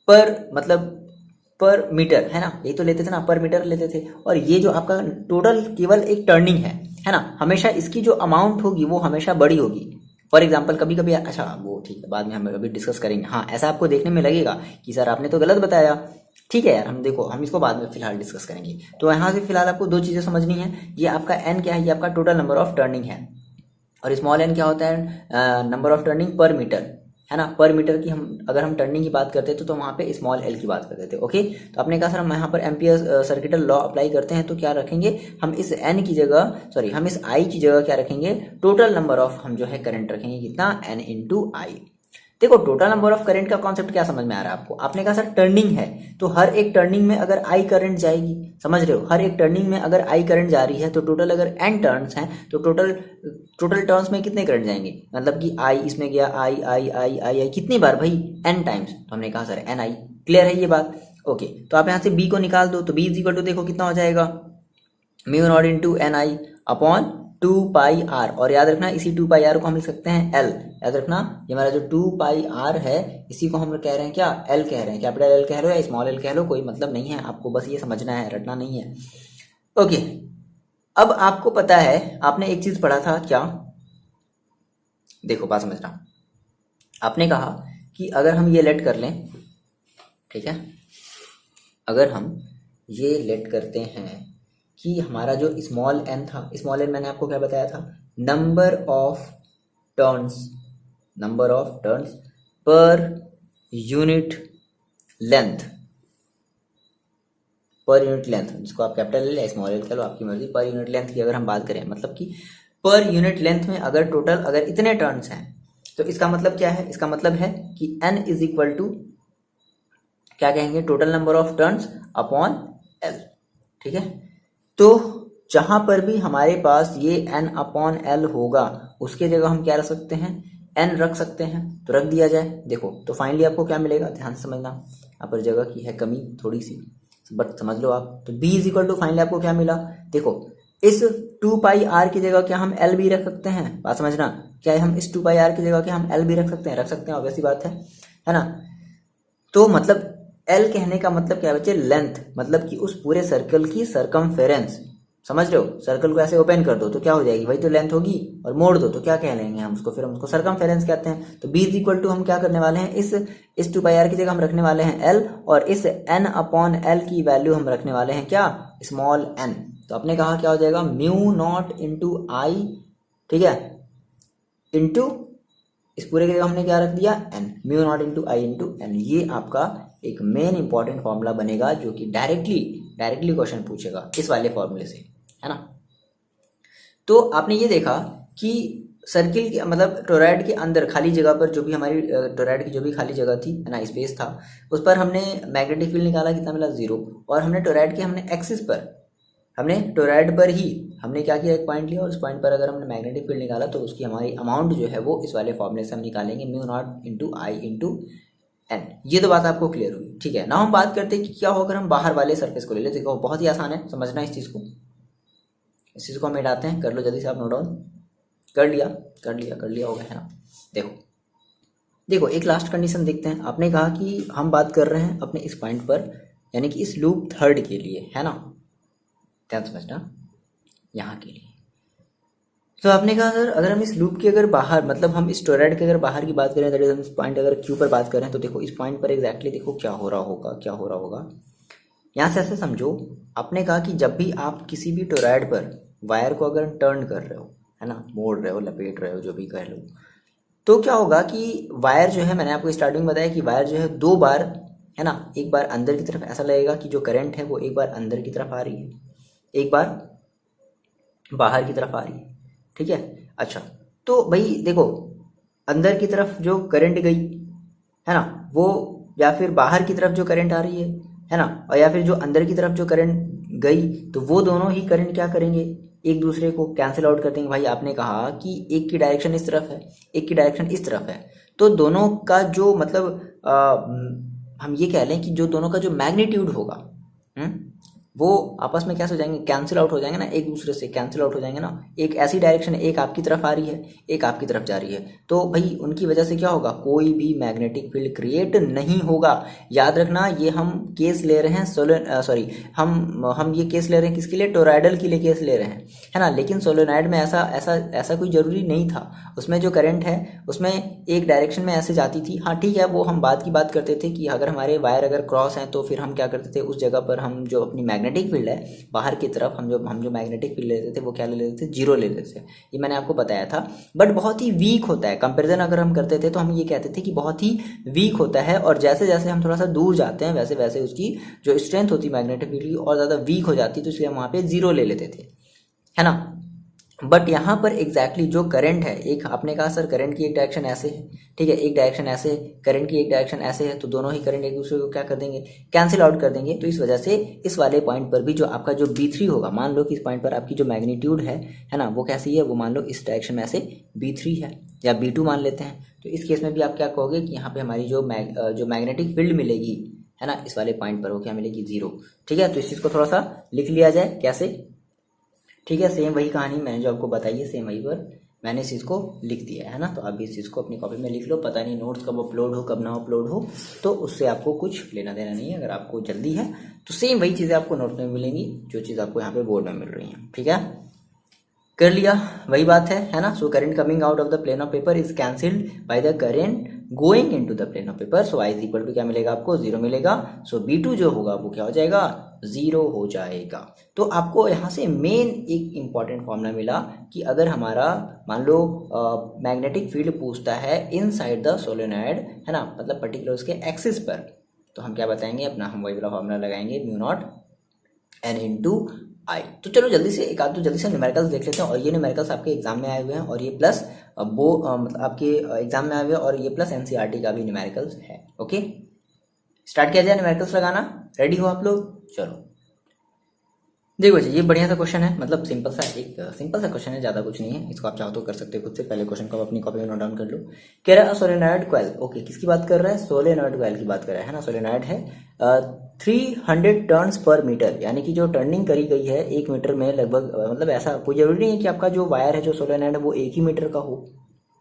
पर मतलब पर मीटर, है ना, ये तो लेते थे ना, पर मीटर लेते थे। और ये जो आपका टोटल केवल एक टर्निंग है ना, हमेशा इसकी जो अमाउंट होगी वो हमेशा बड़ी होगी। फॉर एग्जांपल कभी कभी, अच्छा वो ठीक है बाद में हम अभी डिस्कस करेंगे। हाँ, ऐसा आपको देखने में लगेगा कि सर आपने तो गलत बताया, ठीक है यार, हम देखो हम इसको बाद में फिलहाल डिस्कस करेंगे। तो यहाँ से फिलहाल आपको दो चीज़ें समझनी है। ये आपका एन क्या है, ये आपका टोटल नंबर ऑफ टर्निंग है, और स्मॉल एन क्या होता है, नंबर ऑफ टर्निंग पर मीटर, है ना। पर मीटर की हम अगर हम टर्निंग की बात करते हैं तो वहाँ पे स्मॉल एल की बात करते थे। ओके, तो आपने कहा सर हम यहाँ पर एम्पियर सर्किटल लॉ अप्लाई करते हैं, तो क्या रखेंगे हम इस एन की जगह, सॉरी हम इस आई की जगह क्या रखेंगे, टोटल नंबर ऑफ हम जो है करंट रखेंगे, कितना, एन इंटू आई। देखो टोटल नंबर ऑफ करंट का कॉन्सेप्ट क्या समझ में आ रहा है आपको। आपने कहा सर टर्निंग है, तो हर एक टर्निंग में अगर आई करंट जाएगी, समझ रहे हो, हर एक टर्निंग में अगर आई करंट जा रही है तो टोटल अगर एन टर्न्स हैं तो टोटल टर्न्स में कितने करंट जाएंगे, मतलब कि आई इसमें गया, आई आई आई आई आई कितनी बार भाई, एन टाइम्स। तो हमने कहा सर एन आई। क्लियर है ये बात। ओके, तो आप यहाँ से बी को निकाल दो, तो बी इज इक्वल टू देखो कितना हो जाएगा, mu naught into n i upon 2 pi r. और याद रखना इसी 2 पाई आर को हम लिख सकते हैं एल। याद रखना ये हमारा जो 2 पाई आर है इसी को हम कह रहे हैं क्या, एल कह रहे हैं। कैपिटल एल कह लो या स्मॉल एल कह लो, कोई मतलब नहीं है, आपको बस ये समझना है, रटना नहीं है। ओके, अब आपको पता है आपने एक चीज पढ़ा था क्या, देखो बात समझना। आपने कहा कि अगर हम ये लेट कर लें, ठीक है, अगर हम ये लेट करते हैं कि हमारा जो स्मॉल एन था, स्मॉल एन मैंने आपको क्या बताया था, number of turns per unit length, जिसको आप कैपिटल एल या स्मॉल एल कह लो, आपकी मर्जी। पर यूनिट लेंथ की अगर हम बात करें, मतलब कि पर यूनिट लेंथ में अगर टोटल अगर इतने टर्न्स हैं, तो इसका मतलब क्या है, इसका मतलब है कि n इज इक्वल टू क्या कहेंगे, total number of turns upon L. ठीक है, तो जहां पर भी हमारे पास ये n अपॉन एल होगा उसके जगह हम क्या रख सकते हैं, n रख सकते हैं, तो रख दिया जाए। देखो तो फाइनली आपको क्या मिलेगा, ध्यान से समझना, यहाँ पर जगह की है कमी थोड़ी सी, बट समझ लो आप। तो b is equal to finally आपको क्या मिला, देखो इस 2 पाई आर की जगह क्या हम एल भी रख सकते हैं, बात समझना, क्या हम इस 2 पाई आर की जगह क्या हम एल भी रख सकते हैं, रख सकते हैं, ऑब्वियस बात है ना। तो मतलब एल कहने का मतलब क्या बच्चे, लेंथ, मतलब कि उस पूरे सर्कल की सरकमफेरेंस, समझ रहे हो। सर्कल को ऐसे ओपन कर दो तो क्या हो जाएगी भाई, तो लेंथ होगी, और मोड़ दो तो क्या कह लेंगे हम उसको, फिर हम उसको सरकमफेरेंस कहते हैं। तो बी इज इक्वल टू हम क्या करने वाले हैं, इस 2 पाई आर की जगह हम रखने वाले हैं एल, और इस एन अपॉन एल की वैल्यू हम रखने वाले हैं क्या, स्मॉल एन। तो आपने कहा क्या हो जाएगा, म्यू नॉट इंटू आई, ठीक है, इंटू इस पूरे की जगह हमने क्या रख दिया, एन, म्यू नॉट इंटू आई इंटू एन। ये आपका एक मेन इंपॉर्टेंट फॉर्मूला बनेगा जो कि डायरेक्टली क्वेश्चन पूछेगा इस वाले फॉर्मूले से, है ना। तो आपने ये देखा कि सर्किल के मतलब टोरॉइड के अंदर खाली जगह पर जो भी हमारी टोरॉइड की जो भी खाली जगह थी, है ना, स्पेस था, उस पर हमने मैग्नेटिक फील्ड निकाला, कितना मिला, 0। और हमने टोरॉइड के हमने एक्सिस पर, हमने टोरॉइड पर ही हमने क्या किया, एक पॉइंट लिया, और उस पॉइंट पर अगर हमने मैग्नेटिक फील्ड निकाला तो उसकी हमारी अमाउंट जो है वो इस वाले फॉर्मूले से हम निकालेंगे, म्यू नॉट इंटू आई इंटू एन। ये तो बात आपको क्लियर हुई, ठीक है ना। हम बात करते हैं कि क्या हो अगर हम बाहर वाले सरफेस को ले लेते, देखो बहुत ही आसान है समझना इस चीज़ को। इस चीज़ को हम मिटाते हैं, कर लो जल्दी से आप नोट डाउन, कर लिया होगा, है ना। देखो एक लास्ट कंडीशन देखते हैं। आपने कहा कि हम बात कर रहे हैं अपने इस पॉइंट पर, यानी कि इस लूप थर्ड के लिए, है ना, ध्यान समझना, यहाँ के लिए। तो आपने कहा सर अगर हम इस लूप के अगर बाहर, मतलब हम इस टोरॉइड के अगर बाहर की बात करें, दैट इज हम इस पॉइंट अगर क्यू पर बात करें, तो देखो इस पॉइंट पर एग्जैक्टली देखो क्या हो रहा होगा। यहाँ से ऐसे समझो, आपने कहा कि जब भी आप किसी भी टोरॉइड पर वायर को अगर टर्न कर रहे हो, है ना, मोड़ रहे हो, लपेट रहे हो, जो भी कह लो, तो क्या होगा कि वायर जो है, मैंने आपको स्टार्टिंग में बताया कि वायर जो है 2 बार, है ना, एक बार अंदर की तरफ ऐसा लगेगा कि जो करंट है वो एक बार अंदर की तरफ आ रही है, एक बार बाहर की तरफ आ रही है, ठीक है। अच्छा, तो भाई देखो अंदर की तरफ जो करंट गई, है ना, वो या फिर बाहर की तरफ जो करंट आ रही है ना, और या फिर जो अंदर की तरफ जो करंट गई, तो वो दोनों ही करंट क्या करेंगे, एक दूसरे को कैंसिल आउट कर देंगे। भाई आपने कहा कि एक की डायरेक्शन इस तरफ है, एक की डायरेक्शन इस तरफ है, तो दोनों का जो मतलब हम ये कह लें कि जो दोनों का जो मैग्नीट्यूड होगा, वो आपस में कैसे हो जाएंगे, कैंसिल आउट हो जाएंगे ना, एक दूसरे से कैंसिल आउट हो जाएंगे ना। एक ऐसी डायरेक्शन है, एक आपकी तरफ आ रही है, एक आपकी तरफ जा रही है, तो भाई उनकी वजह से क्या होगा, कोई भी मैग्नेटिक फील्ड क्रिएट नहीं होगा। याद रखना, ये हम केस ले रहे हैं सॉरी, हम ये केस ले रहे हैं किसके लिए, टोरॉयडल के लिए केस ले रहे हैं, है ना। लेकिन सोलेनॉइड में ऐसा ऐसा ऐसा कोई जरूरी नहीं था। उसमें जो करंट है उसमें एक डायरेक्शन में ऐसे जाती थी। हाँ ठीक है, वो हम बात की बात करते थे कि अगर हमारे वायर अगर क्रॉस हैं तो फिर हम क्या करते थे, उस जगह पर हम जो अपनी मैग्नेटिक फील्ड है बाहर की तरफ, हम जो मैग्नेटिक फील्ड लेते थे वो क्या ले लेते थे, जीरो ले लेते थे। ये मैंने आपको बताया था। बट बहुत ही वीक होता है, कंपेरिजन अगर हम करते थे तो हम ये कहते थे कि बहुत ही वीक होता है, और जैसे जैसे हम थोड़ा सा दूर जाते हैं वैसे वैसे उसकी जो स्ट्रेंथ होती है मैग्नेटिक फील्ड की और ज़्यादा वीक हो जाती है, तो इसलिए हम वहाँ पे जीरो ले लेते थे, है ना। बट यहाँ पर एग्जैक्टली जो करंट है, एक आपने कहा सर करंट की एक डायरेक्शन ऐसे है, ठीक है, एक डायरेक्शन ऐसे है, करंट की एक डायरेक्शन ऐसे है, तो दोनों ही करंट एक दूसरे को क्या कर देंगे, कैंसिल आउट कर देंगे। तो इस वजह से इस वाले पॉइंट पर भी जो आपका जो B3 होगा, मान लो कि इस पॉइंट पर आपकी जो मैग्नीट्यूड है ना, वो कैसी है, वो मान लो इस डायरेक्शन में ऐसे B3 है या B2 मान लेते हैं। तो इस केस में भी आप क्या कहोगे कि यहाँ पे हमारी जो मैग्नेटिक फील्ड मिलेगी, है ना, इस वाले पॉइंट पर वो क्या मिलेगी, जीरो। ठीक है, तो इस चीज़ को थोड़ा सा लिख लिया जाए कैसे, ठीक है। सेम वही कहानी मैंने जो आपको बताई है, सेम वही पर मैंने इस चीज़ को लिख दिया है ना। तो आप भी इस चीज़ को अपनी कॉपी में लिख लो। पता नहीं नोट्स कब अपलोड हो कब ना अपलोड हो, तो उससे आपको कुछ लेना देना नहीं है। अगर आपको जल्दी है तो सेम वही चीज़ें आपको नोट में मिलेंगी जो चीज़ आपको यहाँ पे बोर्ड में मिल रही है, ठीक है। कर लिया, वही बात है ना। So current coming out of the plane of paper is cancelled by the current going into the plane of paper. So i is equal to क्या मिलेगा आपको, जीरो मिलेगा। सो B2 जो होगा वो क्या हो जाएगा, जीरो हो जाएगा। तो आपको यहाँ से मेन एक इंपॉर्टेंट फॉर्मूला मिला कि अगर हमारा मान लो मैग्नेटिक फील्ड पूछता है इनसाइड द सोलेनॉइड, है ना, मतलब पर्टिकुलर उसके एक्सिस पर, तो हम क्या बताएंगे अपना, हम वही वाला फॉर्मूला लगाएंगे, म्यू नॉट एन इंटू आई। तो चलो जल्दी से एक आध तो जल्दी से न्यूमेरिकल्स देख लेते हैं। और ये न्यूमेरिकल्स आपके एग्जाम में आए हुए हैं, और ये प्लस वो मतलब आपके एग्जाम में आए हुए हैं, और ये प्लस NCERT का भी न्यूमेरिकल्स है। ओके, स्टार्ट किया जाए न्यूमेरिकल्स लगाना। रेडी हो आप लोग, चलो देखो जी, ये बढ़िया सा क्वेश्चन है, मतलब सिंपल सा क्वेश्चन है, ज़्यादा कुछ नहीं है। इसको आप चाहो तो कर सकते हो खुद से। पहले क्वेश्चन को अपनी कॉपी में नोट डाउन कर लो। कह रहा है सोलेनॉइड कॉइल, ओके, किसकी बात कर रहा है, सोलेनॉइड कॉइल की बात कर रहा है ना। सोलेनॉइड है 300 टर्न्स पर मीटर, यानी कि जो टर्निंग करी गई है 1 मीटर में लगभग, मतलब ऐसा कोई जरूरी नहीं है कि आपका जो वायर है जो सोलेनॉइड है वो 1 ही मीटर का हो,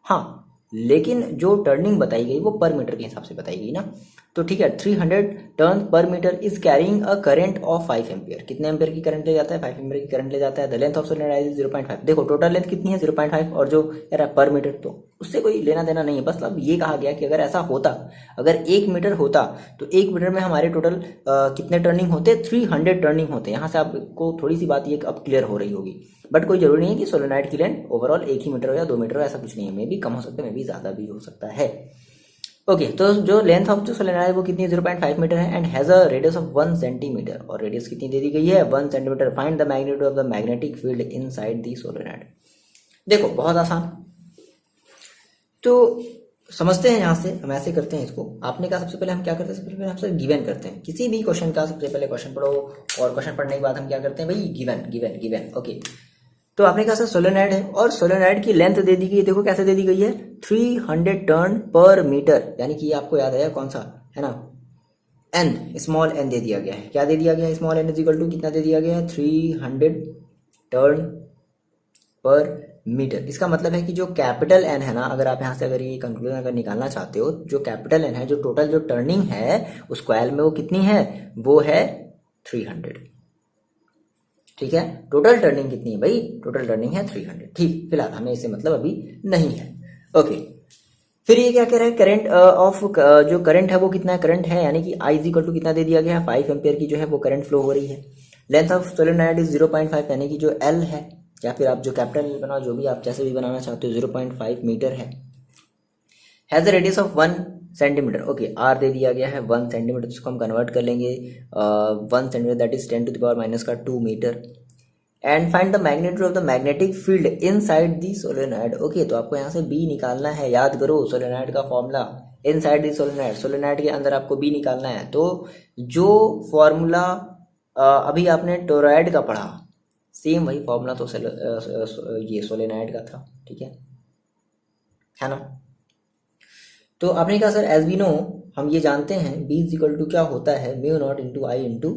हाँ, लेकिन जो टर्निंग बताई गई वो पर मीटर के हिसाब से बताई गई ना। तो ठीक है, 300 turn per metre is carrying a current of 5 ampere. कितने एम्पियर की करंट ले जाता है, 5 एम्पियर की करंट ले जाता है। The length of solenoid is 0.5। देखो टोटल लेंथ कितनी है, 0.5, और जो कह रहा है पर मीटर, तो उससे कोई लेना देना नहीं है। बस अब ये कहा गया कि अगर ऐसा होता, अगर 1 मीटर होता तो 1 मीटर में हमारे टोटल कितने टर्निंग होते, 300 टर्निंग होते। यहाँ से आपको थोड़ी सी बात ये अब क्लियर हो रही होगी। बट कोई जरूरी नहीं है कि सोलेनॉइड की लेंथ ओवरऑल 1 ही मीटर हो या 2 मीटर हो, ऐसा कुछ नहीं है। मे भी कम हो सकता है, मे भी ज़्यादा भी हो सकता है। ओके, तो जो लेंथ ऑफ जो सोलेनॉइड है वो कितनी है, 0.5 मीटर है, and has a radius of 1 centimetre. और रेडियस कितनी दे दी गई है, 1 centimetre. Find the magnitude of the magnetic field inside the solenoid. देखो बहुत आसान, तो समझते हैं। यहाँ से हम ऐसे करते हैं इसको। आपने कहा सबसे पहले हम क्या करते हैं, सबसे पहले आपसे गिवन करते हैं किसी भी क्वेश्चन का। सबसे पहले क्वेश्चन पढ़ो, और क्वेश्चन पढ़ने के बाद हम क्या करते हैं भाई, गिवन गिवन गिवन। ओके, तो आपने कहा सर सोलेनॉइड है, और सोलेनॉइड की लेंथ दे दी गई है। देखो कैसे दे दी गई है, 300 टर्न पर मीटर, यानी कि आपको याद है कौन सा, है ना, एन, स्मॉल एन दे दिया गया है। क्या दे दिया गया है, small n is equal to कितना दे दिया गया है, 300 टर्न पर मीटर। इसका मतलब है कि जो कैपिटल एन है ना, अगर आप यहाँ से अगर ये कंक्लूजन अगर निकालना चाहते हो, जो कैपिटल एन है, जो टोटल जो टर्निंग है उस कॉइल में वो कितनी है, वो है 300। ठीक है, टोटल टर्निंग कितनी है भाई, टोटल टर्निंग है 300। ठीक, फिलहाल हमें इससे मतलब अभी नहीं है। ओके, फिर ये क्या कह रहा है, करंट ऑफ जो करंट है वो कितना है, करंट है यानी कि आई इज इक्वल टू कितना दे दिया गया है, 5 एम्पियर की जो है वो करंट फ्लो हो रही है। लेंथ ऑफ सोलेनॉइड इज 0.5, यानी कि जो एल है, या फिर आप जो कैपिटल एल बनाओ, जो भी आप जैसे भी बनाना चाहते हो, 0.5 मीटर है। Has a radius of 1 centimetre. Okay, r दे दिया गया है 1 सेंटीमीटर, जिसको हम कन्वर्ट कर लेंगे 1 centimetre, that is 10 to the power minus का 2 metre. And find the magnitude of the magnetic field inside the solenoid. Okay, तो आपको यहाँ से बी निकालना है। याद करो सोलेनॉइड का formula, inside the solenoid, solenoid के अंदर आपको बी निकालना है। तो जो फॉर्मूला अभी आपने टोरॉइड का पढ़ा, सेम वही फॉर्मूला तो ये सोलेनॉइड का था। ठीक है ना। तो आपने कहा सर एज वी नो, हम ये जानते हैं बी इज इक्वल टू क्या होता है, म्यू नॉट इंटू आई इंटू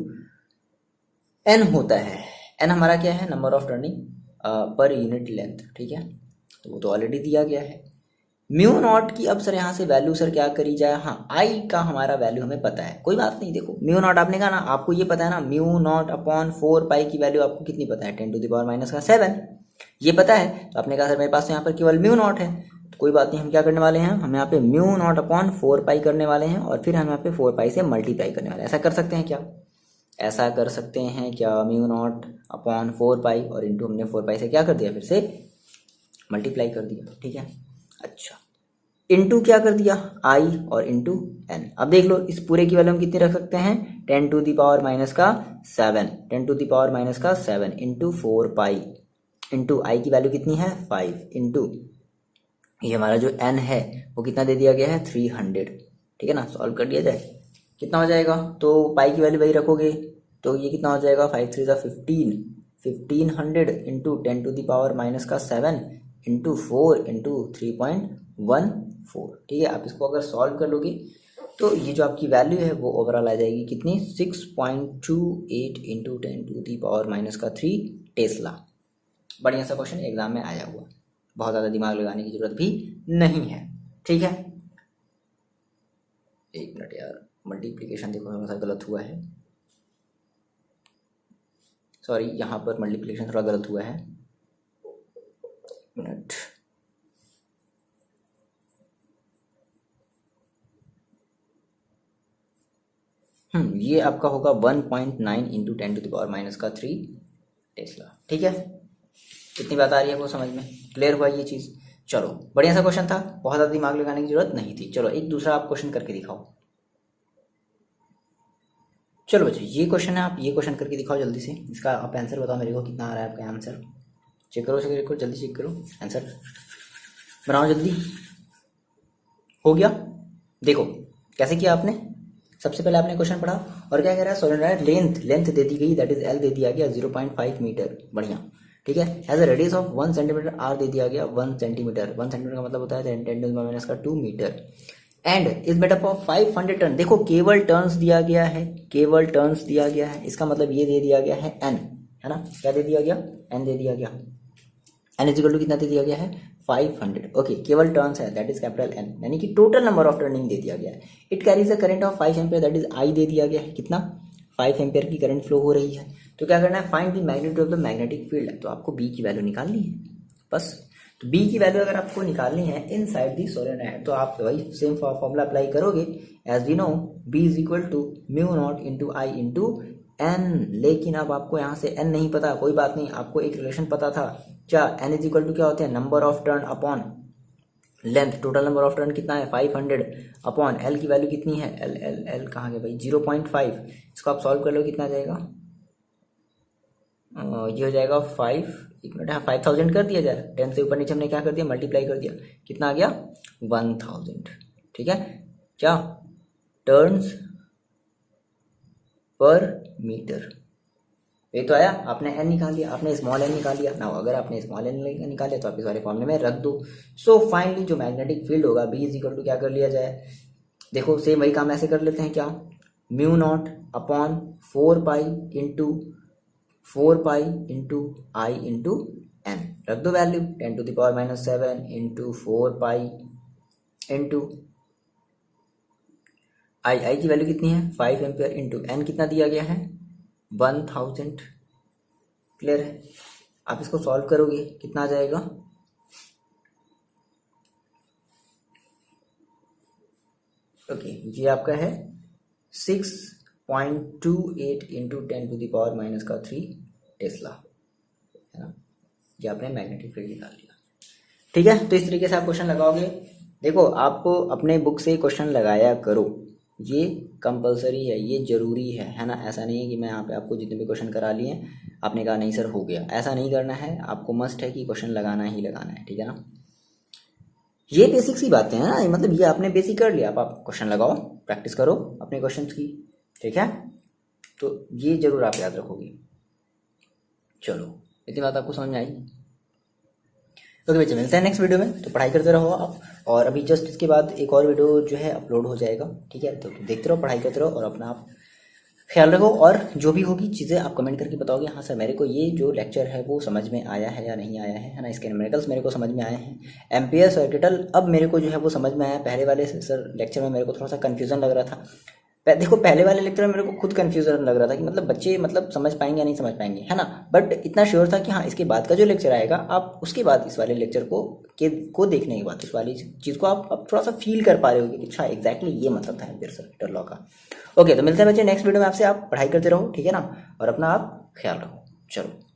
एन होता है, एन हमारा क्या है, number of turning per unit length, ठीक है, तो वो तो ऑलरेडी दिया गया है। म्यू नॉट की अब सर यहाँ से वैल्यू सर क्या करी जाए, हाँ आई का हमारा वैल्यू हमें पता है, कोई बात नहीं। देखो म्यू नॉट आपने कहा ना, आपको ये पता है ना, म्यू नॉट अपॉन 4 पाई की वैल्यू आपको कितनी पता है, 10⁻⁷ ये पता है। तो आपने कहा सर मेरे पास यहाँ पर केवल म्यू नॉट है, तो कोई बात नहीं, हम क्या करने वाले हैं, हम यहाँ पे म्यू नॉट अपॉन 4 पाई करने वाले हैं और फिर हम यहाँ पे 4 पाई से मल्टीप्लाई करने वाले हैं। ऐसा कर सकते हैं क्या, ऐसा कर सकते हैं क्या, म्यू नॉट अपॉन 4 पाई और इंटू हमने 4 पाई से क्या कर दिया, फिर से मल्टीप्लाई कर दिया, ठीक है। अच्छा, इंटू क्या कर दिया, आई और इंटू एन। अब देख लो इस पूरे की वैल्यू हम कितनी रख सकते हैं, 10⁻⁷ 10⁻⁷ इंटू 4 पाई इंटू आई की वैल्यू कितनी है 5 इंटू ये हमारा जो एन है वो कितना दे दिया गया है 300, ठीक है ना। सॉल्व कर दिया जाए कितना हो जाएगा, तो पाई की वैल्यू वही रखोगे तो ये कितना हो जाएगा, 5 3 15, 1500 इंटू 10⁻⁻⁷ इंटू 4 इंटू 3.14, ठीक है। आप इसको अगर सॉल्व कर लोगे तो ये जो आपकी वैल्यू है वो ओवरऑल आ जाएगी कितनी, 6.28 इंटू 10⁻⁻³ टेस्ला। बढ़िया सा क्वेश्चन एग्जाम में आया हुआ, बहुत ज़्यादा दिमाग लगाने की जरूरत भी नहीं है, ठीक है। एक मिनट यार, मल्टीप्लिकेशन देखो थोड़ा सा गलत हुआ है, सॉरी यहाँ पर मल्टीप्लिकेशन थोड़ा गलत हुआ है, मिनट। ये आपका होगा 1.9 इंटू 10⁻⁻³ टेस्ला, ठीक है। कितनी बात आ रही है वो समझ में, क्लियर हुआ ये चीज़। चलो बढ़िया सा क्वेश्चन था, बहुत ज़्यादा दिमाग लगाने की जरूरत नहीं थी। चलो एक दूसरा आप क्वेश्चन करके दिखाओ। चलो बच्चे ये क्वेश्चन है, आप ये क्वेश्चन करके दिखाओ जल्दी से, इसका आप आंसर बताओ मेरे को, कितना आ रहा है आपका आंसर। चेक करो चेक करो, जल्दी चेक करो, आंसर बनाओ जल्दी। हो गया, देखो कैसे किया आपने। सबसे पहले आपने क्वेश्चन पढ़ा और क्या कह रहा है, सोलेनॉइड लेंथ दे दी गई, दैट इज एल दे दिया गया 0.5 मीटर, बढ़िया, ठीक है। As a radius of 1 centimetre r दे दिया गया 1 सेंटीमीटर, 1 सेंटीमीटर का मतलब होता है 10⁻⁻² metre, and is made up of 500 turn. देखो केवल टर्न्स दिया गया है, केवल टर्न्स दिया गया है, इसका मतलब ये दे दिया गया है एन, है ना, क्या दे दिया गया, एन दे दिया गया, एन इज इक्वल टू कितना दे दिया गया है 500, ओके, केवल टर्न्स है दैट इज कैपिटल एन, यानी कि टोटल नंबर ऑफ टर्निंग दे दिया गया है। It carries a current of 5 ampere, that is I दे दिया गया है, कितना 5 एम्पियर की करंट फ्लो हो रही है। तो क्या करना है, find the magnitude of the magnetic field, तो आपको बी की वैल्यू निकालनी है बस। तो बी की वैल्यू अगर आपको निकालनी है इन साइड दी सोलेनॉइड, तो आप वही सेम फॉर्मूला अप्लाई करोगे, as we know b is equal to mu naught into I into n. लेकिन अब आपको यहाँ से एन नहीं पता, कोई बात नहीं, आपको एक रिलेशन पता था क्या, एन इज इक्वल टू क्या होते हैं, number of turn upon length, total number of turn कितना है 500 अपॉन एल की वैल्यू कितनी है, एल एल एल कहाँ गया भाई 0.5, इसको आप सॉल्व कर लो कितना जाएगा, ये हो जाएगा 5, एक मिनट, हाँ 5000 कर दिया जाए, 10 से ऊपर नीचे हमने क्या कर दिया, मल्टीप्लाई कर दिया, कितना आ गया 1000, ठीक है। क्या टर्न्स पर मीटर, ये तो आया, आपने एन निकाल लिया, आपने स्मॉल एन निकाल लिया ना, अगर आपने स्मॉल एन निकाले तो आप इस वाले फॉर्मूले में रख दो। सो फाइनली जो मैग्नेटिक फील्ड होगा बी इज इक्वल टू क्या कर लिया जाए, देखो सेम वही काम ऐसे कर लेते हैं क्या, mu naught upon 4 pi into आई इंटू एन, रख दो value 10⁻⁷ into 4 pi into I की वैल्यू कितनी है 5 एम्पियर इंटू एन कितना दिया गया है 1000, क्लियर है। आप इसको सॉल्व करोगे कितना आ जाएगा, ओके ये आपका है 6.28 इंटू 10⁻⁻³ टेस्ला, है ना, ये आपने मैग्नेटिक फील्ड निकाल लिया, ठीक है। तो इस तरीके से आप क्वेश्चन लगाओगे। देखो आप अपने बुक से क्वेश्चन लगाया करो, ये कंपलसरी है, ये जरूरी है ना। ऐसा नहीं है कि मैं यहाँ पे आपको जितने भी क्वेश्चन करा लिए आपने कहा नहीं सर हो गया, ऐसा नहीं करना है, आपको मस्ट है कि क्वेश्चन लगाना ही लगाना है, ठीक है ना। ये बेसिक सी बातें हैं ना, मतलब ये आपने बेसिक कर लिया, आप क्वेश्चन लगाओ, प्रैक्टिस करो अपने क्वेश्चंस की, ठीक है। तो ये जरूर आप याद रखोगे। चलो इतनी बात आपको समझ में आई, ओके बच्चे मिलते हैं नेक्स्ट वीडियो में, तो पढ़ाई करते रहो आप। और अभी जस्ट इसके बाद एक और वीडियो जो है अपलोड हो जाएगा, ठीक है, तो देखते रहो, पढ़ाई करते रहो और अपना आप ख्याल रखो, और जो भी होगी चीज़ें आप कमेंट करके बताओगे, हाँ सर मेरे को ये जो लेक्चर है वो समझ में आया है या नहीं आया है ना। इसके न्यूमेरिकल्स मेरे को समझ में आए हैं, एम्पियर सर्किटल अब मेरे को जो है वो समझ में आया। पहले वाले सर लेक्चर में मेरे को थोड़ा सा कन्फ्यूज़न लग रहा था। देखो पहले वाले लेक्चर में मेरे को खुद कन्फ्यूजन लग रहा था कि मतलब बच्चे मतलब समझ पाएंगे या नहीं समझ पाएंगे, है ना। बट इतना श्योर था कि हाँ इसके बाद का जो लेक्चर आएगा आप उसके बाद इस वाले लेक्चर को देखने के बाद उस वाली चीज़ को आप थोड़ा सा फील कर पा रहे होगे कि अच्छा एग्जैक्टली ये मतलब था एम्पियर सर्किटल लॉ का। ओके, तो मिलते हैं बच्चे नेक्स्ट वीडियो में आपसे। आप पढ़ाई करते रहो, ठीक है ना, और अपना आप ख्याल रखो। चलो।